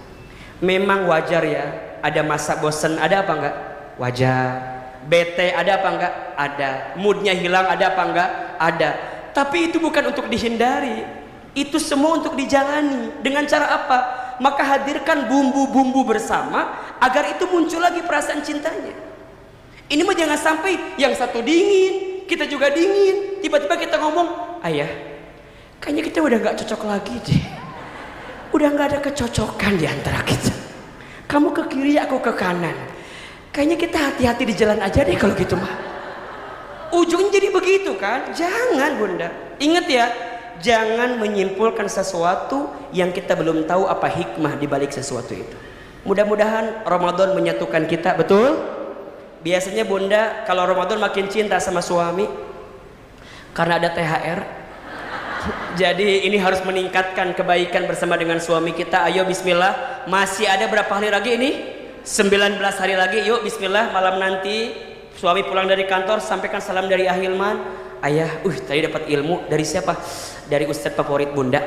Memang wajar ya, ada masa bosan, ada apa enggak? Wajar. Bete ada apa enggak? Ada. Moodnya hilang ada apa enggak? Ada. Tapi itu bukan untuk dihindari, itu semua untuk dijalani. Dengan cara apa? Maka hadirkan bumbu-bumbu bersama agar itu muncul lagi perasaan cintanya. Ini mah jangan sampai yang satu dingin, kita juga dingin, tiba-tiba kita ngomong, ayah kayaknya kita udah gak cocok lagi deh, udah gak ada kecocokan di antara kita, kamu ke kiri aku ke kanan, kayaknya kita hati-hati di jalan aja deh kalau gitu mah. Ujungnya jadi begitu kan? Jangan Bunda, ingat ya, jangan menyimpulkan sesuatu yang kita belum tahu apa hikmah di balik sesuatu itu. Mudah-mudahan Ramadan menyatukan kita, betul? Biasanya Bunda kalau Ramadan makin cinta sama suami karena ada THR. Jadi ini harus meningkatkan kebaikan bersama dengan suami kita. Ayo bismillah, masih ada berapa hari lagi ini? 19 hari lagi. Yuk bismillah, malam nanti suami pulang dari kantor sampaikan salam dari Ahilman. Ayah, tadi dapat ilmu dari siapa? Dari ustadz favorit Bunda.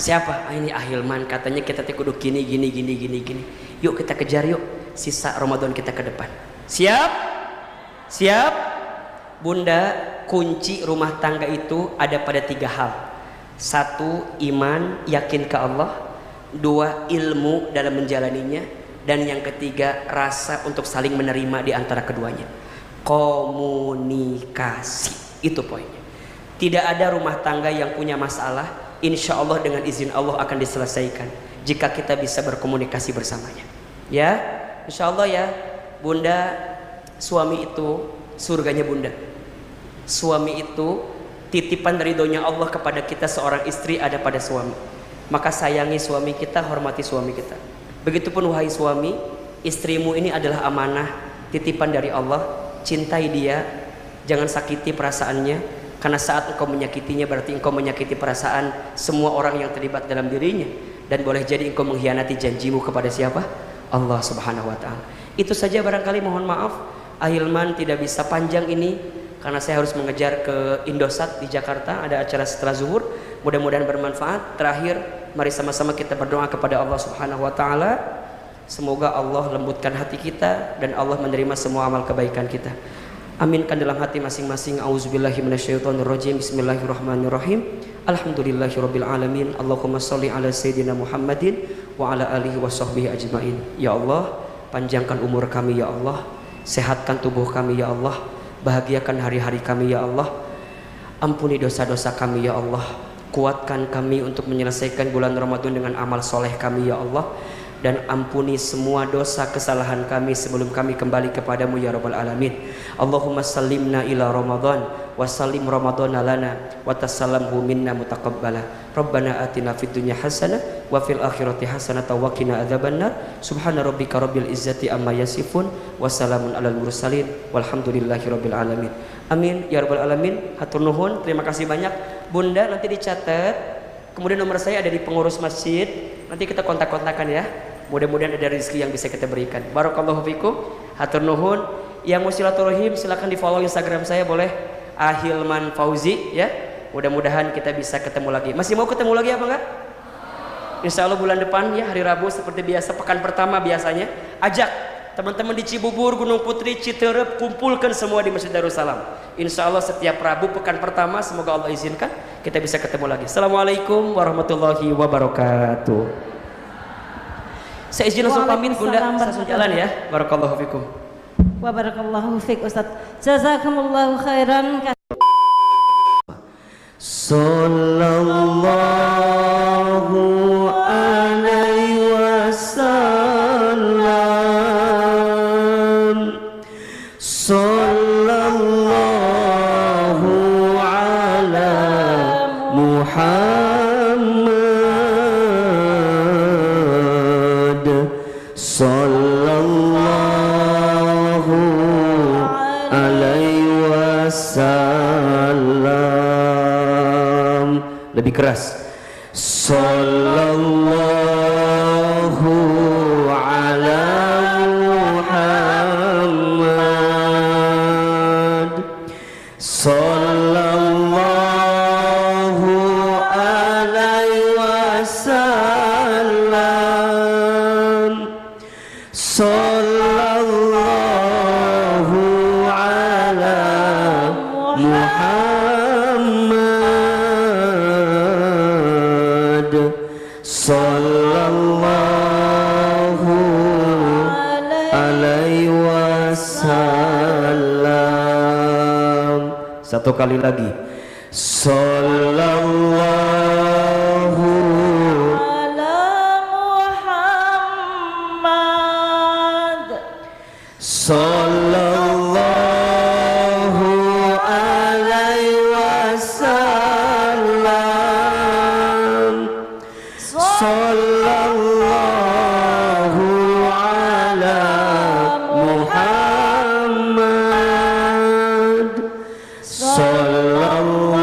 Siapa? Ini Ahilman, katanya kita kudu gini. Yuk kita kejar yuk sisa Ramadan kita ke depan. Siap? Siap? Bunda, kunci rumah tangga itu ada pada 3 hal. 1, iman, yakin ke Allah. 2, ilmu dalam menjalaninya. Dan yang ketiga, rasa untuk saling menerima di antara keduanya. Komunikasi, itu poinnya. Tidak ada rumah tangga yang punya masalah, insya Allah dengan izin Allah akan diselesaikan jika kita bisa berkomunikasi bersamanya. Ya, insya Allah ya Bunda, suami itu surganya Bunda. Suami itu titipan ridhonya Allah kepada kita, seorang istri ada pada suami. Maka sayangi suami kita, hormati suami kita. Begitupun wahai suami, istrimu ini adalah amanah, titipan dari Allah. Cintai dia, jangan sakiti perasaannya, karena saat engkau menyakitinya berarti engkau menyakiti perasaan semua orang yang terlibat dalam dirinya, dan boleh jadi engkau mengkhianati janjimu kepada siapa? Allah Subhanahu wa taala. Itu saja barangkali, mohon maaf Ahilman tidak bisa panjang ini karena saya harus mengejar ke Indosat di Jakarta, ada acara setelah zuhur. Mudah-mudahan bermanfaat. Terakhir, mari sama-sama kita berdoa kepada Allah Subhanahu wa taala. Semoga Allah lembutkan hati kita dan Allah menerima semua amal kebaikan kita. Aminkan dalam hati masing-masing. Auzubillahi minasyaitonirrajim. Bismillahirrahmanirrahim. Alhamdulillahirabbil alamin. Allahumma shalli ala sayyidina Muhammadin wa ala alihi washabbihi ajmain. Ya Allah, panjangkan umur kami ya Allah, sehatkan tubuh kami ya Allah, bahagiakan hari-hari kami ya Allah, ampuni dosa-dosa kami ya Allah, kuatkan kami untuk menyelesaikan bulan Ramadan dengan amal soleh kami ya Allah, dan ampuni semua dosa kesalahan kami sebelum kami kembali kepadamu ya Rabbal Alamin. Allahumma sallimna ila Ramadan wa sallim Ramadana lana wa tasallamhu minna mutaqabbala. Rabbana atina fid dunya hasanah wa fil akhirati hasanah wa qina adzabannar. Subhana rabbika rabbil izzati amma yasifun wa salamun alal mursalin walhamdulillahi rabbil alamin. Amin ya Rabbal Alamin. Hatur nuhun, terima kasih banyak. Bunda, nanti dicatat, kemudian nomor saya ada di pengurus masjid, nanti kita kontak-kontakan ya. Mudah-mudahan ada rezeki yang bisa kita berikan. Barakallahu fikum. Hatur nuhun. Yang mau silaturahim silakan di follow Instagram saya, boleh, Ahilman Fauzi ya. Mudah-mudahan kita bisa ketemu lagi. Masih mau ketemu lagi apa enggak? Insya Allah bulan depan ya, hari Rabu seperti biasa, pekan pertama biasanya. Ajak teman-teman di Cibubur, Gunung Putri, Citerep, kumpulkan semua di Masjid Darussalam. Insya Allah setiap Rabu pekan pertama, semoga Allah izinkan kita bisa ketemu lagi. Assalamualaikum warahmatullahi wabarakatuh. Saya izin langsung pamit Bunda, langsung jalan ya. Barakallahu fikum. Wa barakallahu fik Ustaz. Jazakumullahu khairan. Sallallahu alaihi wasallam. keras. Sallallahu ala Muhammad. Sallallahu alaihi wasallam. Sallallahu ala Muhammad. Sallallahu alaihi wasallam. Satu kali lagi. Sallallahu ala Muhammad. Sallallahu alaihi wasallam. Sallallahu ala Muhammad. Sallallahu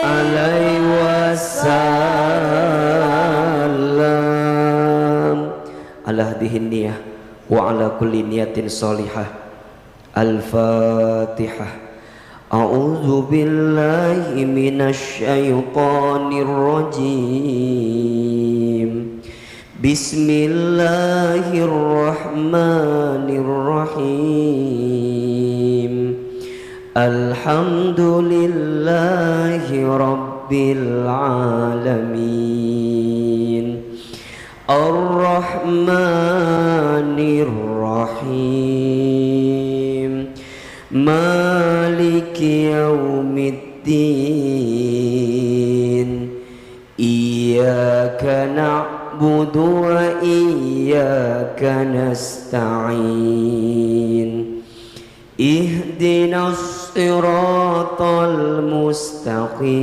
alaihi wasallam. Ala hadhihi niyah wa ala kulli niyatin salihah. Al-Fatihah. A'udzu billahi minasy syaithanir rajim. Bismillahirrahmanirrahim. Alhamdulillahi rabbil alamin. Ar-Rahmanir Rahim. Maliki yaumiddin. Iyyaka na'budu wa iyyaka nasta'in. Ihdinas siratal mustaqim.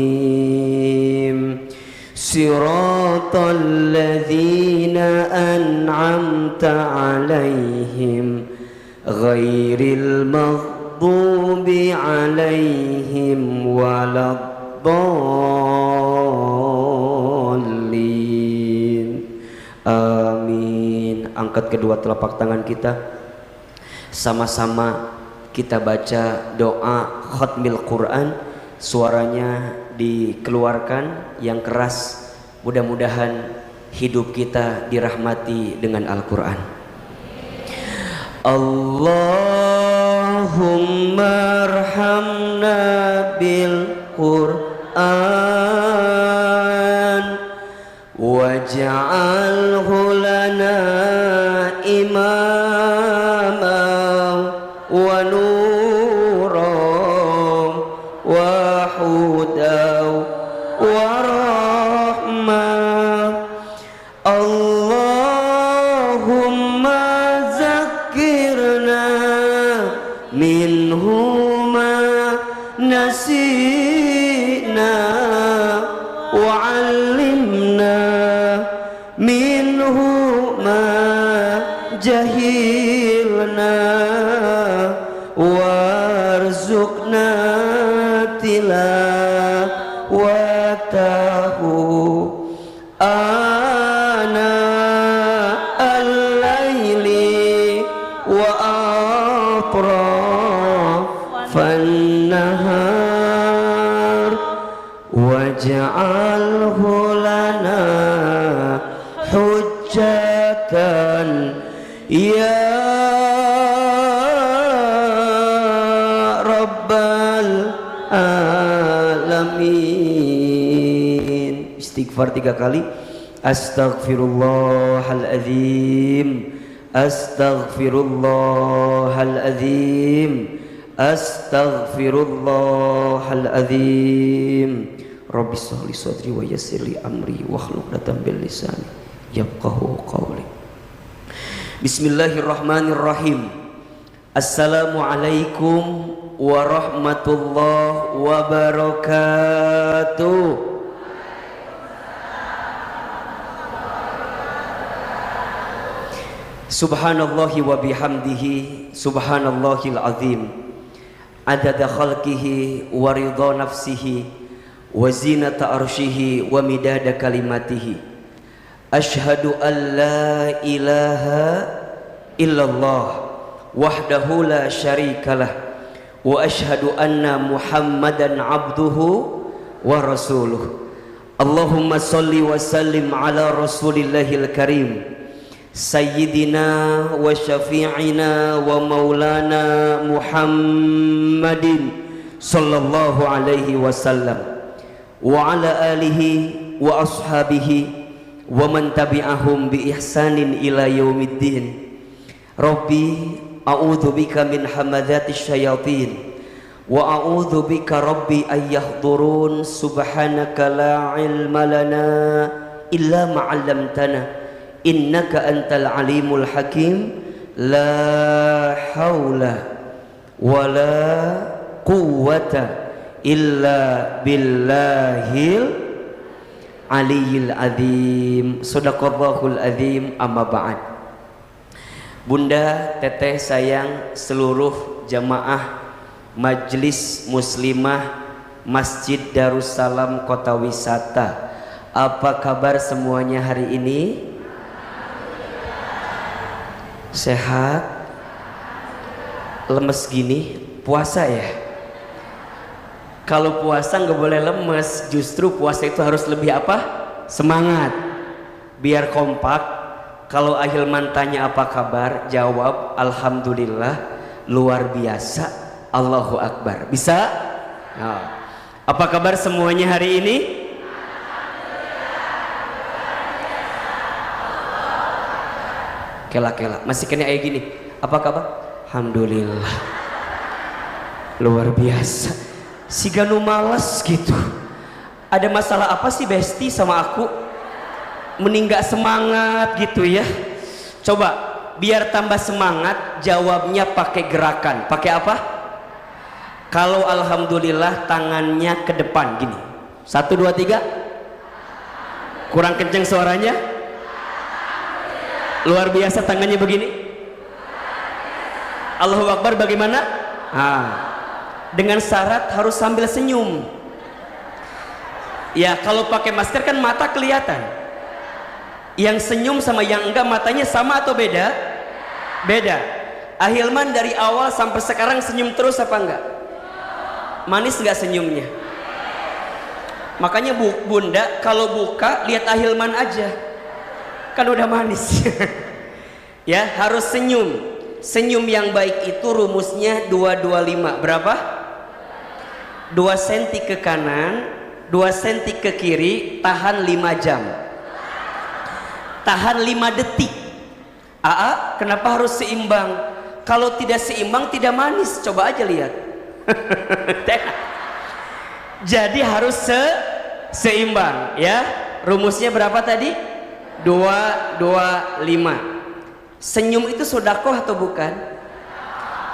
Siratal ladzina an'amta 'alaihim ghairil maghdubi 'alaihim waladdallin. Amin. Angkat kedua telapak tangan kita, sama-sama kita baca doa khatmil Quran. Suaranya dikeluarkan yang keras. Mudah-mudahan hidup kita dirahmati dengan Al-Quran. Allahumma arhamna bil Quran waj'alhu lana imama wa nura wa huda wa rahmah. Allahumma zakirna minhu ma nasina wa 'allimna minhu ma jahilna warzuqna tilawatahu ana al-laili wa atrafan nahar waj'alhu lana hujjatan ya rabbal alamin. Istighfar 3 kali. Astaghfirullahaladzim. Astaghfirullahaladzim. Astaghfirullahaladzim. Rabbi shrah li sadri wa yassir li amri wahlul 'uqdatam min lisani yafqahu qawli. Bismillahirrahmanirrahim. Assalamualaikum warahmatullahi wabarakatuh. Subhanallahi wa bihamdihi subhanallahil azim. adada khalqihi wa ridha nafsihi wa zinata arshihi wa midada kalimatihi. Ashhadu an la ilaha illallah wahdahu la syarikalah wa ashhadu anna Muhammadan abduhu wa rasuluh. Allahumma salli wa sallim ala rasulillahil karim sayyidina wa syafi'ina wa maulana Muhammadin sallallahu alaihi wasallam wa ala alihi wa ashabihi wa man tabi'ahum bi ihsanin ila yaumiddin. Rabbi a'udzu bika min hamadzati syayatin wa a'udzu bika rabbi ay yahdurun. Subhanaka la ilma lana illa ma 'allamtana innaka antal alimul hakim. La haula wala quwwata illa billahil aliyil azim. Shadaqallahul azim. Amma ba'd. Bunda, teteh sayang, seluruh jamaah Majelis Muslimah Masjid Darussalam Kota Wisata, apa kabar semuanya hari ini? Sehat? Lemes gini? Puasa ya? Kalau puasa nggak boleh lemes, justru puasa itu harus lebih apa? Semangat, biar kompak. Kalau Ahilman tanya apa kabar, jawab alhamdulillah, luar biasa, Allahu Akbar. Bisa? Nah, apa kabar semuanya hari ini? Kela-kela masih kena kayak gini. Apa kabar? Alhamdulillah, luar biasa. Si Ganu malas gitu. Ada masalah apa sih Besti sama aku? Mending gak semangat gitu ya. Coba biar tambah semangat, jawabnya pakai gerakan. Pakai apa? Kalau alhamdulillah tangannya ke depan gini. 1, 2, 3. Kurang kenceng suaranya. Luar biasa tangannya begini. Allahu Akbar bagaimana? Dengan syarat harus sambil senyum. Ya kalau pakai masker kan mata kelihatan. Yang senyum sama yang enggak matanya sama atau beda? Beda. Ahilman dari awal sampai sekarang senyum terus apa enggak? Manis enggak senyumnya? Makanya Bunda kalau buka lihat Ahilman aja, kan udah manis. Ya harus senyum. Senyum yang baik itu rumusnya 225. Berapa? 2 cm ke kanan, 2 cm ke kiri, tahan 5 jam. Tahan 5 detik. Kenapa harus seimbang? Kalau tidak seimbang tidak manis. Coba aja lihat. Jadi harus seimbang ya. Rumusnya berapa tadi? 225. Senyum itu sedekah atau bukan?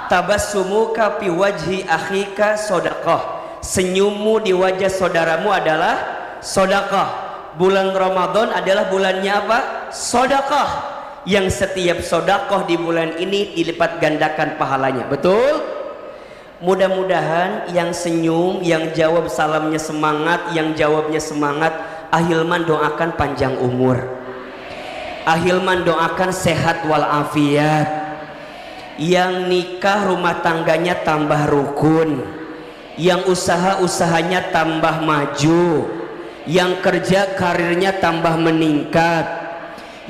Tabassumuka fi wajhi akhika sedekah. Senyummu di wajah saudaramu adalah sedekah. Bulan Ramadan adalah bulannya apa? Sedekah. Yang setiap sedekah di bulan ini dilipat gandakan pahalanya. Betul? Mudah-mudahan yang senyum, yang jawab salamnya semangat, yang jawabnya semangat, Ahilman doakan panjang umur. Ahilman doakan sehat walafiat. Yang nikah rumah tangganya tambah rukun. Yang usaha-usahanya tambah maju. Yang kerja karirnya tambah meningkat.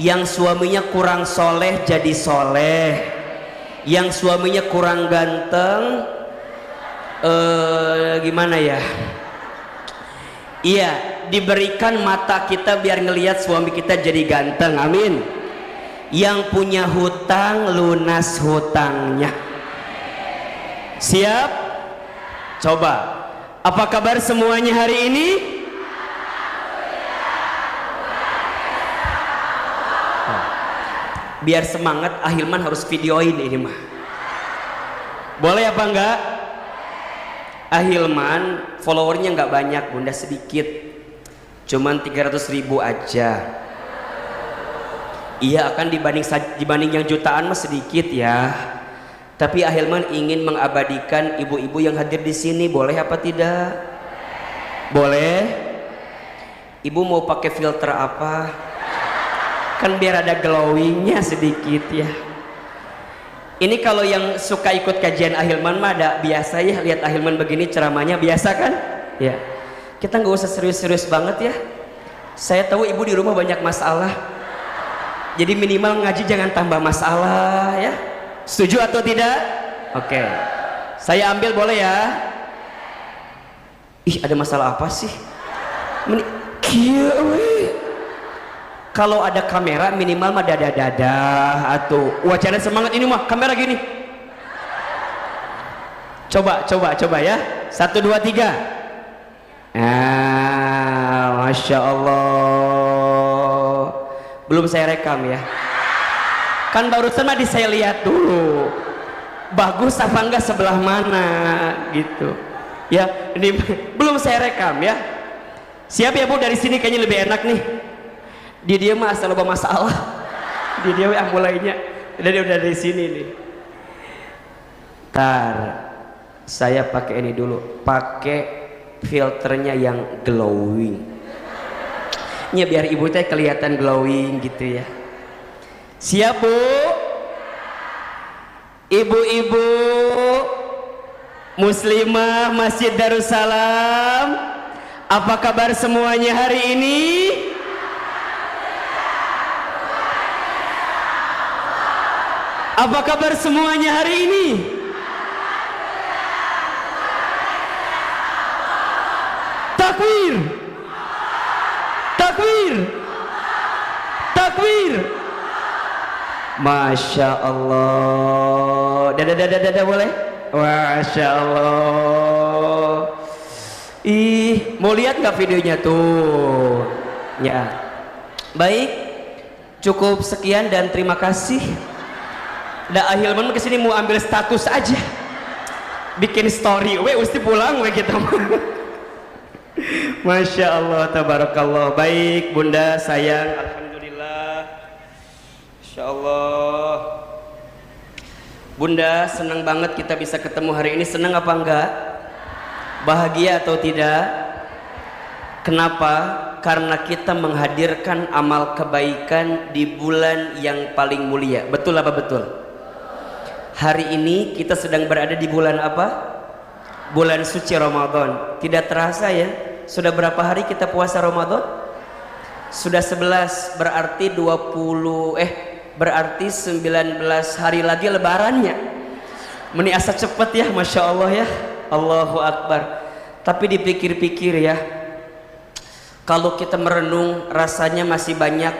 Yang suaminya kurang soleh jadi soleh. Yang suaminya kurang ganteng, gimana ya? Iya, diberikan mata kita biar ngelihat suami kita jadi ganteng. Amin. Yang punya hutang lunas hutangnya. Siap? Coba. Apa kabar semuanya hari ini? Biar semangat, Ahilman harus videoin ini mah. Boleh apa enggak? Ahilman followernya enggak banyak Bunda, sedikit, cuman 300.000 aja. Iya akan dibanding yang jutaan mah sedikit ya. Tapi Ahilman ingin mengabadikan ibu-ibu yang hadir di sini, boleh apa tidak? Boleh. Ibu mau pakai filter apa? Kan biar ada glowingnya sedikit ya. Ini kalau yang suka ikut kajian Ahilman mah ada biasa ya, lihat Ahilman begini ceramahnya biasa kan? Ya. Kita nggak usah serius-serius banget ya. Saya tahu ibu di rumah banyak masalah. Jadi minimal ngaji jangan tambah masalah ya. Setuju atau tidak? Oke. Saya ambil boleh ya? Ih, ada masalah apa sih? Kalau ada kamera minimal mah dada-dada atau wacana semangat ini mah kamera gini. Coba ya. 1 2 3. Masya Allah. Belum saya rekam ya. Kan barusan tadi saya lihat dulu bagus apa enggak sebelah mana gitu ya. Ini belum saya rekam ya. Siap ya Bu, dari sini kayaknya lebih enak nih. Dia mah asal lupa masalah. Dia mulainya udah dari sini nih. Ntar saya pakai ini dulu, pakai filternya yang glowing ya, biar ibu teh kelihatan glowing gitu ya. Siap Bu? Ibu-ibu muslimah Masjid Darussalam, apa kabar semuanya hari ini? Apa kabar semuanya hari ini? Takbir! Takbir! Takbir! Masya Allah. Dada boleh? Masya Allah. Ih, mau lihat nggak videonya tuh? Ya. Baik, cukup sekian dan terima kasih. Ahilman kesini mau ambil status aja, bikin story. Mesti pulang kita. Masya Allah, tabarakallah. Baik Bunda sayang, alhamdulillah. Masya Allah. Bunda senang banget kita bisa ketemu hari ini. Senang apa enggak? Bahagia atau tidak? Kenapa? Karena kita menghadirkan amal kebaikan di bulan yang paling mulia. Betul apa betul? Hari ini kita sedang berada di bulan apa? Bulan suci Ramadan. Tidak terasa ya, sudah berapa hari kita puasa Ramadan? Sudah 11, berarti 19 hari lagi lebarannya. Meni asa cepet ya, Masya Allah ya. Allahu Akbar. Tapi dipikir-pikir ya, kalau kita merenung rasanya masih banyak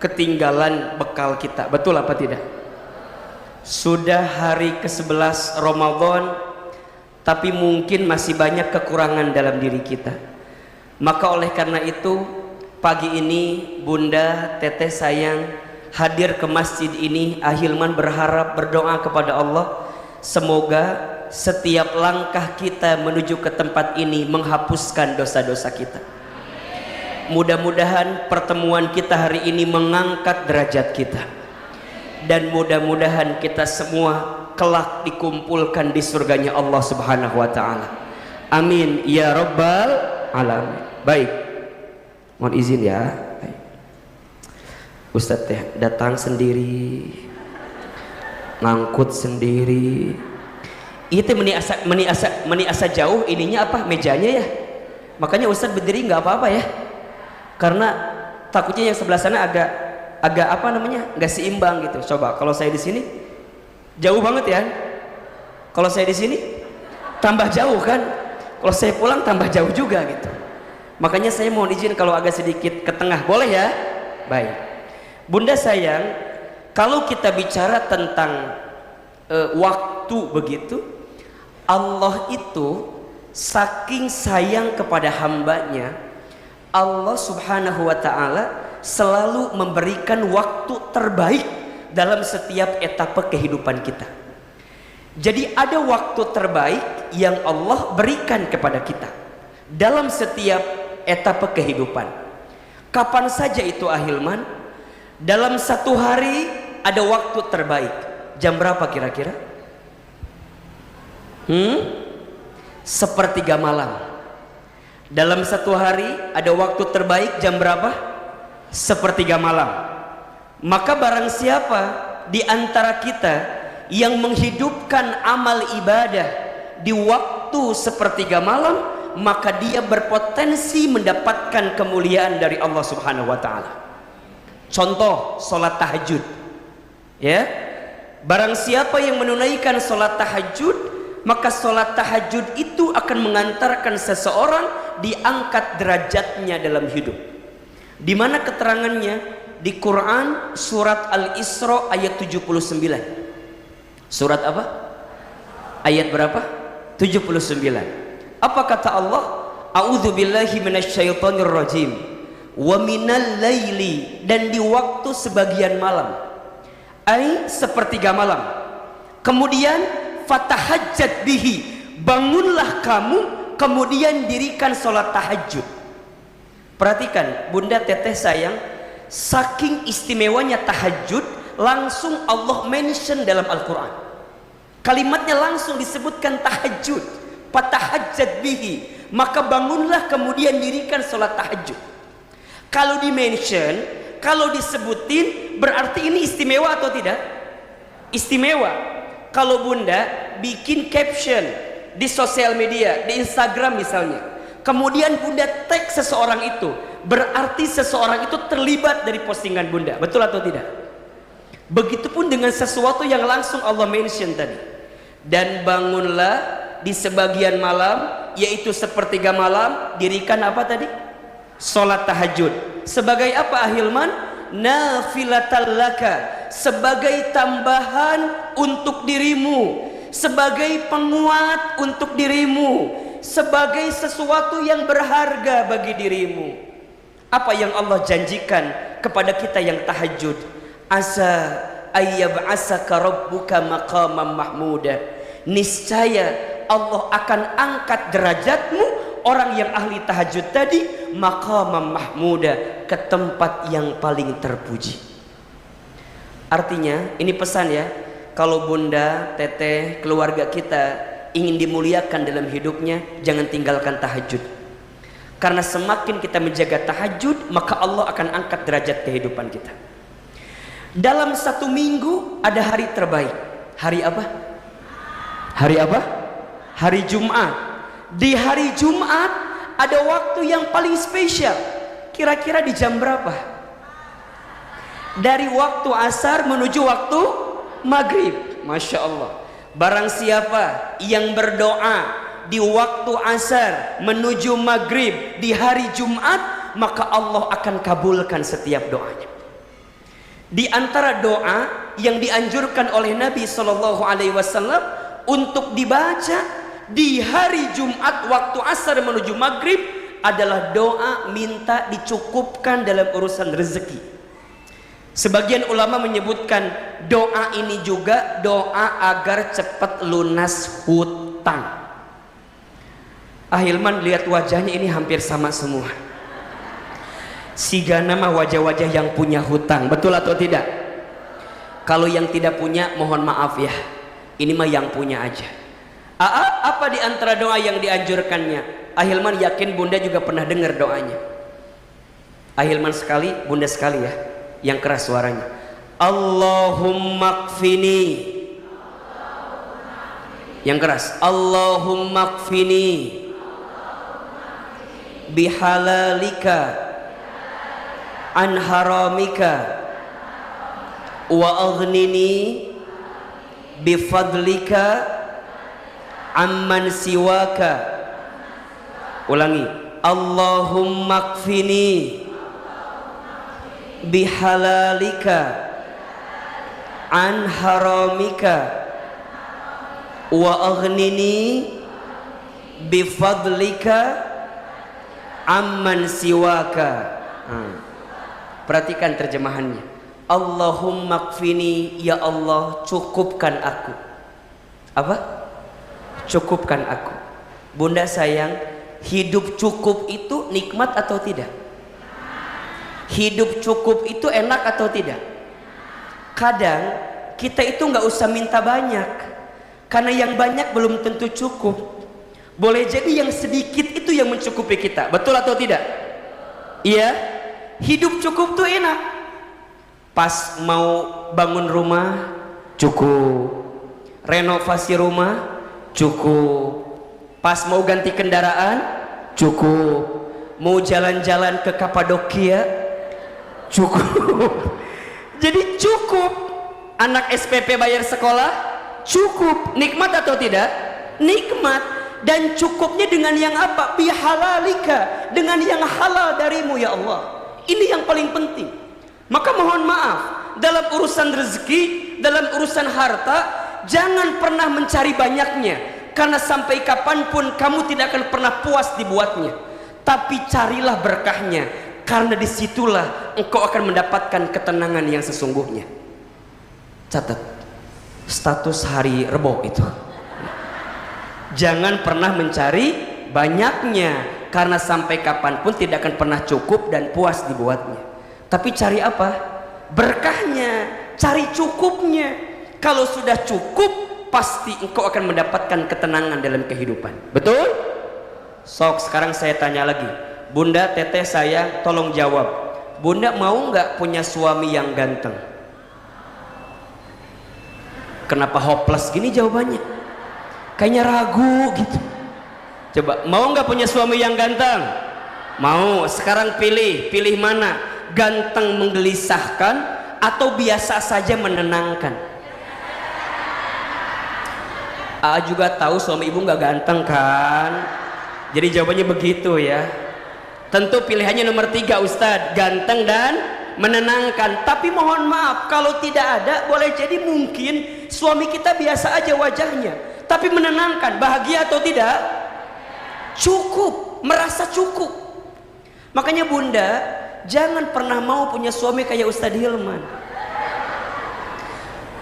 ketinggalan bekal kita. Betul apa tidak? Sudah hari ke-11 Ramadan, tapi mungkin masih banyak kekurangan dalam diri kita. Maka oleh karena itu pagi ini Bunda, Teteh sayang hadir ke masjid ini. Ahilman berharap, berdoa kepada Allah, semoga setiap langkah kita menuju ke tempat ini menghapuskan dosa-dosa kita. Mudah-mudahan pertemuan kita hari ini mengangkat derajat kita, dan mudah-mudahan kita semua kelak dikumpulkan di surganya Allah Subhanahu wa ta'ala. Amin ya rabbal alamin. Baik, mohon izin ya. Ustadz teh datang sendiri, ngangkut sendiri. Itu meni asa jauh ininya apa, mejanya ya. Makanya Ustadz berdiri nggak apa-apa ya, karena takutnya yang sebelah sana agak apa namanya, nggak seimbang gitu. Coba kalau saya di sini jauh banget ya, kalau saya di sini tambah jauh kan, kalau saya pulang tambah jauh juga gitu. Makanya saya mohon izin kalau agak sedikit ke tengah, boleh ya? Baik. Bunda sayang, kalau kita bicara tentang waktu begitu, Allah itu saking sayang kepada hambanya, Allah Subhanahu wa ta'ala selalu memberikan waktu terbaik dalam setiap etapa kehidupan kita. Jadi ada waktu terbaik yang Allah berikan kepada kita dalam setiap etapa kehidupan. Kapan saja itu Ahilman? Dalam satu hari ada waktu terbaik. Jam berapa kira-kira? Sepertiga malam. Dalam satu hari ada waktu terbaik jam berapa? Sepertiga malam. Maka barang siapa di antara kita yang menghidupkan amal ibadah di waktu sepertiga malam, maka dia berpotensi mendapatkan kemuliaan dari Allah Subhanahu wa taala. Contoh, salat tahajud. Ya. Barang siapa yang menunaikan salat tahajud, maka salat tahajud itu akan mengantarkan seseorang diangkat derajatnya dalam hidup. Di mana keterangannya? Di Quran surat Al-Isra ayat 79. Surat apa? Ayat berapa? 79. Apa kata Allah? A'udzu billahi minasyaitonir rajim. Wa minal laili, dan di waktu sebagian malam. Ai sepertiga malam. Kemudian fatahajjat bihi, bangunlah kamu, kemudian dirikan salat tahajud. Perhatikan Bunda Teteh sayang, saking istimewanya tahajud, langsung Allah mention dalam Al-Quran. Kalimatnya langsung disebutkan tahajud. Fatahajjat bihi, maka bangunlah kemudian dirikan salat tahajud. Kalau di mention, kalau disebutin, berarti ini istimewa atau tidak? Istimewa. Kalau Bunda bikin caption di sosial media, di Instagram misalnya, kemudian Bunda tag seseorang itu, berarti seseorang itu terlibat dari postingan Bunda. Betul atau tidak? Begitupun dengan sesuatu yang langsung Allah mention tadi. Dan bangunlah di sebagian malam, yaitu sepertiga malam, dirikan apa tadi? Salat tahajud. Sebagai apa Ahilman? Nafilatal laka, sebagai tambahan untuk dirimu, sebagai penguat untuk dirimu, sebagai sesuatu yang berharga bagi dirimu. Apa yang Allah janjikan kepada kita yang tahajud? Asa ayyab'asaka rabbuka maqaman mahmuda. Niscaya Allah akan angkat derajatmu, orang yang ahli tahajud tadi, maqaman mahmuda, ke tempat yang paling terpuji. Artinya ini pesan ya, kalau Bunda, Teteh, keluarga kita ingin dimuliakan dalam hidupnya, jangan tinggalkan tahajud. Karena semakin kita menjaga tahajud, maka Allah akan angkat derajat kehidupan kita. Dalam satu minggu ada hari terbaik. Hari apa? Hari apa? Hari Jumat. Di hari Jumat ada waktu yang paling spesial. Kira-kira di jam berapa? Dari waktu asar menuju waktu maghrib. Masya Allah. Barang siapa yang berdoa di waktu asar menuju maghrib di hari Jumat, maka Allah akan kabulkan setiap doanya. Di antara doa yang dianjurkan oleh Nabi SAW untuk dibaca di hari Jumat waktu asar menuju maghrib adalah doa minta dicukupkan dalam urusan rezeki. Sebagian ulama menyebutkan doa ini juga doa agar cepat lunas hutang. Ahilman lihat wajahnya ini hampir sama semua. Siga nama wajah-wajah yang punya hutang, betul atau tidak? Kalau yang tidak punya mohon maaf ya, ini mah yang punya aja. Apa di antara doa yang dianjurkannya? Ahilman yakin Bunda juga pernah dengar doanya. Ahilman sekali, Bunda sekali ya, yang keras suaranya. Allahumma kfini. Yang keras. Allahumma kfini bihalalika an haramika wa aghnini bifadlika amman siwaka. Ulangi. Allahumma kfini bihalalika an haramika wa aghnini bifadlika amman siwaka. Perhatikan terjemahannya. Allahumma kfini, ya Allah cukupkan aku. Apa? Cukupkan aku. Bunda sayang, hidup cukup itu nikmat atau tidak? Hidup cukup itu enak atau tidak? Kadang kita itu nggak usah minta banyak. Karena yang banyak belum tentu cukup. Boleh jadi yang sedikit itu yang mencukupi kita. Betul atau tidak? Iya. Hidup cukup tuh enak. Pas mau bangun rumah cukup, renovasi rumah cukup, pas mau ganti kendaraan cukup, mau jalan-jalan ke Kapadokia cukup. Jadi cukup. Anak SPP bayar sekolah cukup. Nikmat atau tidak? Nikmat. Dan cukupnya dengan yang apa? Bihalalika, dengan yang halal darimu ya Allah. Ini yang paling penting. Maka mohon maaf, dalam urusan rezeki, dalam urusan harta, jangan pernah mencari banyaknya, karena sampai kapanpun kamu tidak akan pernah puas dibuatnya. Tapi carilah berkahnya, karena disitulah engkau akan mendapatkan ketenangan yang sesungguhnya. Catat status hari Rebo itu. Jangan pernah mencari banyaknya, karena sampai kapanpun tidak akan pernah cukup dan puas dibuatnya. Tapi cari apa? Berkahnya, cari cukupnya. Kalau sudah cukup, pasti engkau akan mendapatkan ketenangan dalam kehidupan. Betul? Sok, sekarang saya tanya lagi. Bunda, teteh, sayang, tolong jawab. Bunda mau nggak punya suami yang ganteng? Kenapa hopeless gini jawabannya? Kayaknya ragu gitu. Coba, mau nggak punya suami yang ganteng? Mau. Sekarang pilih mana? Ganteng menggelisahkan atau biasa saja menenangkan? Juga tahu suami ibu nggak ganteng kan? Jadi jawabannya begitu ya. Tentu pilihannya nomor 3 Ustadz, ganteng dan menenangkan. Tapi mohon maaf, kalau tidak ada, boleh jadi mungkin suami kita biasa aja wajahnya, tapi menenangkan. Bahagia atau tidak? Cukup, merasa cukup. Makanya bunda, jangan pernah mau punya suami kayak Ustadz Hilman.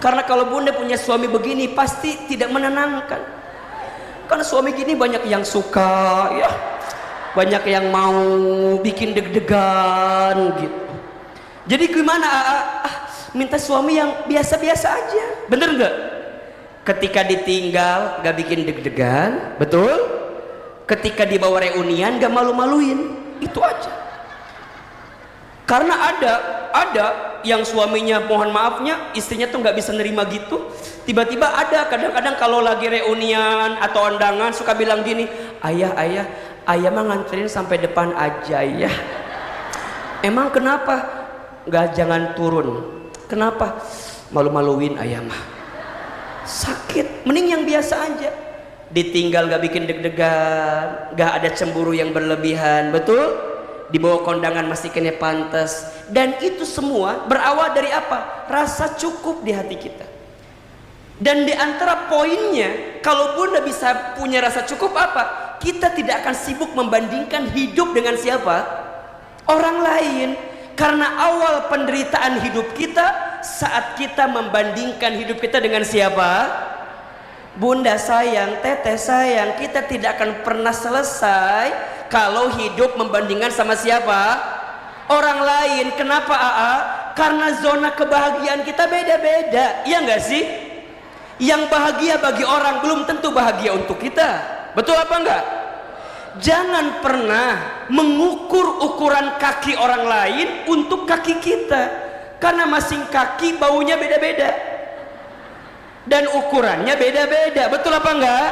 Karena kalau bunda punya suami begini pasti tidak menenangkan. Karena suami gini banyak yang suka ya, banyak yang mau bikin deg-degan gitu. Jadi gimana? Minta suami yang biasa-biasa aja, bener nggak? Ketika ditinggal gak bikin deg-degan, betul? Ketika dibawa reunian gak malu-maluin, itu aja. Karena ada yang suaminya, mohon maafnya, istrinya tuh nggak bisa nerima gitu. Tiba-tiba ada kadang-kadang kalau lagi reunian atau undangan suka bilang gini, ayah mah nganterin sampai depan aja ya. Emang kenapa? Nggak, jangan turun. Kenapa? Malu-maluin ayah mah. Sakit, mending yang biasa aja. Ditinggal gak bikin deg-degan, gak ada cemburu yang berlebihan, betul? Dibawa kondangan masih kena pantas. Dan itu semua berawal dari apa? Rasa cukup di hati kita. Dan di antara poinnya, kalau bunda bisa punya rasa cukup apa? Kita tidak akan sibuk membandingkan hidup dengan siapa? Orang lain. Karena awal penderitaan hidup kita saat kita membandingkan hidup kita dengan siapa? Bunda sayang, teteh sayang, kita tidak akan pernah selesai kalau hidup membandingkan sama siapa? Orang lain. Kenapa AA? Karena zona kebahagiaan kita beda-beda. Iya nggak sih? Yang bahagia bagi orang belum tentu bahagia untuk kita. Betul apa enggak? Jangan pernah mengukur ukuran kaki orang lain untuk kaki kita, karena masing kaki baunya beda-beda dan ukurannya beda-beda. Betul apa enggak?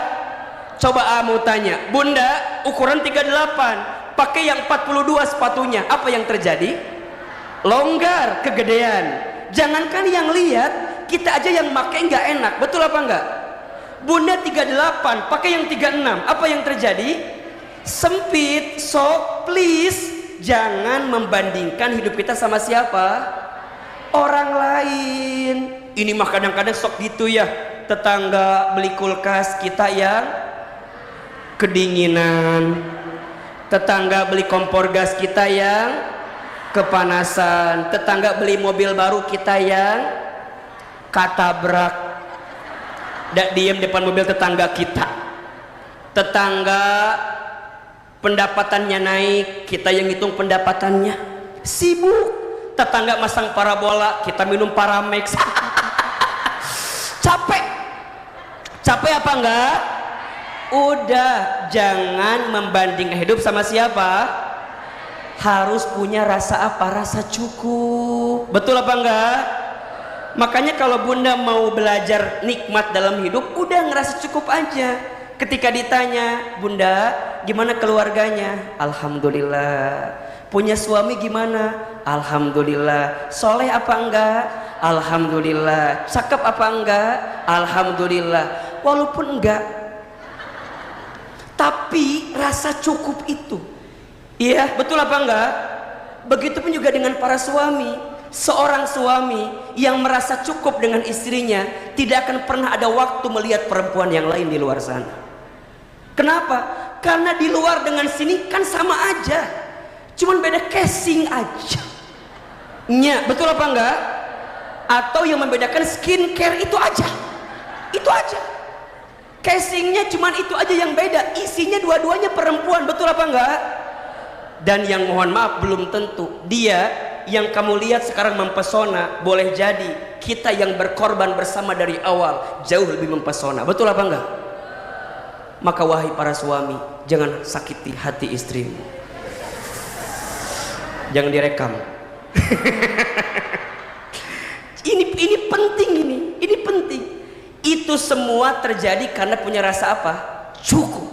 Coba mau tanya, bunda ukuran 38 pakai yang 42 sepatunya, apa yang terjadi? Longgar, kegedean. Jangankan yang lihat, kita aja yang pakai nggak enak. Betul apa enggak? Bunda 38 pakai yang 36, apa yang terjadi? Sempit. So please jangan membandingkan hidup kita sama siapa? Orang lain. Ini mah kadang-kadang sok gitu ya, tetangga beli kulkas kita yang kedinginan, tetangga beli kompor gas kita yang kepanasan, tetangga beli mobil baru kita yang katabrak, diem depan mobil tetangga kita. Tetangga pendapatannya naik, kita yang hitung pendapatannya. Sibuk. Tetangga masang parabola, kita minum Paramex. Capek Capek apa enggak? Udah, jangan membanding hidup sama siapa? Harus punya rasa apa? Rasa cukup. Betul apa enggak? Makanya kalau bunda mau belajar nikmat dalam hidup, udah ngerasa cukup aja. Ketika ditanya, bunda gimana keluarganya? Alhamdulillah. Punya suami gimana? Alhamdulillah. Soleh apa enggak? Alhamdulillah. Cakep apa enggak? Alhamdulillah. Walaupun enggak, tapi rasa cukup itu. Iya, betul apa enggak? Begitupun juga dengan para suami. Seorang suami yang merasa cukup dengan istrinya tidak akan pernah ada waktu melihat perempuan yang lain di luar sana. Kenapa? Karena di luar dengan sini kan sama aja, cuman beda casing aja. Nya, betul apa enggak? Atau yang membedakan skincare itu aja. Itu aja. Casingnya cuman itu aja yang beda, isinya dua-duanya perempuan, betul apa enggak? Dan yang mohon maaf belum tentu dia yang kamu lihat sekarang mempesona, boleh jadi kita yang berkorban bersama dari awal jauh lebih mempesona, betul apa enggak? Maka wahai para suami, jangan sakiti hati istrimu. Jangan direkam. ini penting, ini penting. Itu semua terjadi karena punya rasa apa? Cukup.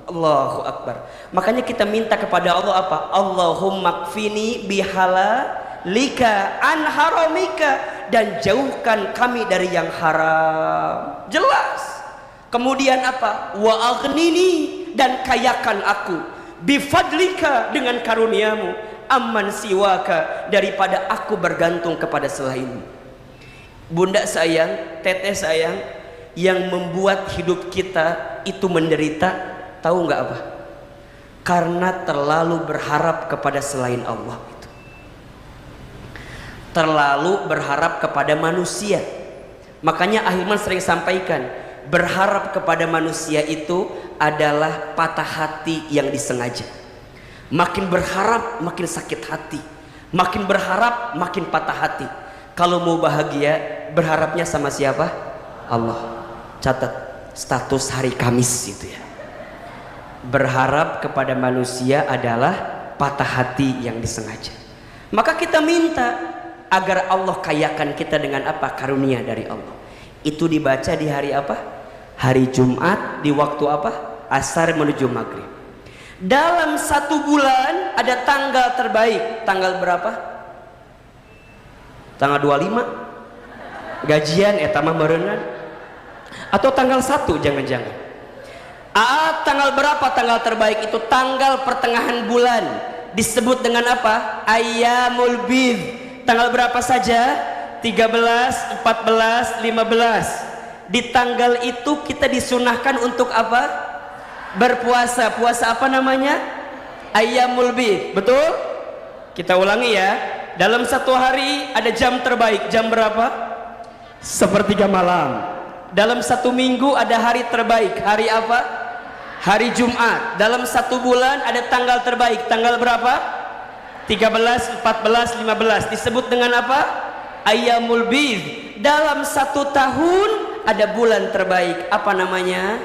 Allahu Akbar. Makanya kita minta kepada Allah apa? Allahumma kfini bihalalika an haramika, dan jauhkan kami dari yang haram. Jelas. Kemudian apa? Wa aghnini, dan kayakan aku bifadlika, dengan karuniamu, amman siwaka, daripada aku bergantung kepada selainmu. Bunda sayang, teteh sayang, yang membuat hidup kita itu menderita, tahu nggak apa? Karena terlalu berharap kepada selain Allah itu. Terlalu berharap kepada manusia. Makanya Ahilman sering sampaikan, berharap kepada manusia itu adalah patah hati yang disengaja. Makin berharap makin sakit hati, makin berharap makin patah hati. Kalau mau bahagia, berharapnya sama siapa? Allah. Catat status hari Kamis itu ya. Berharap kepada manusia adalah patah hati yang disengaja. Maka kita minta agar Allah kayakan kita dengan apa? Karunia dari Allah. Itu dibaca di hari apa? Hari Jumat, di waktu apa? Asar menuju maghrib. Dalam satu bulan ada tanggal terbaik. Tanggal berapa? Tanggal 25 gajian etamah merenang, atau tanggal 1 jangan-jangan. Tanggal berapa tanggal terbaik itu? Tanggal pertengahan bulan, disebut dengan apa? Ayyamul bidh. Tanggal berapa saja? 13, 14, 15. Di tanggal itu kita disunahkan untuk apa? Berpuasa. Puasa apa namanya? Ayyamul bidh. Betul? Kita ulangi ya. Dalam satu hari ada jam terbaik. Jam berapa? Sepertiga malam. Dalam satu minggu ada hari terbaik. Hari apa? Hari Jumat. Dalam satu bulan ada tanggal terbaik. Tanggal berapa? 13, 14, 15. Disebut dengan apa? Ayyamul bidh. Dalam satu tahun ada bulan terbaik. Apa namanya?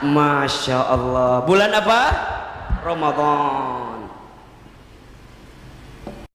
Masya Allah. Bulan apa? Ramadan.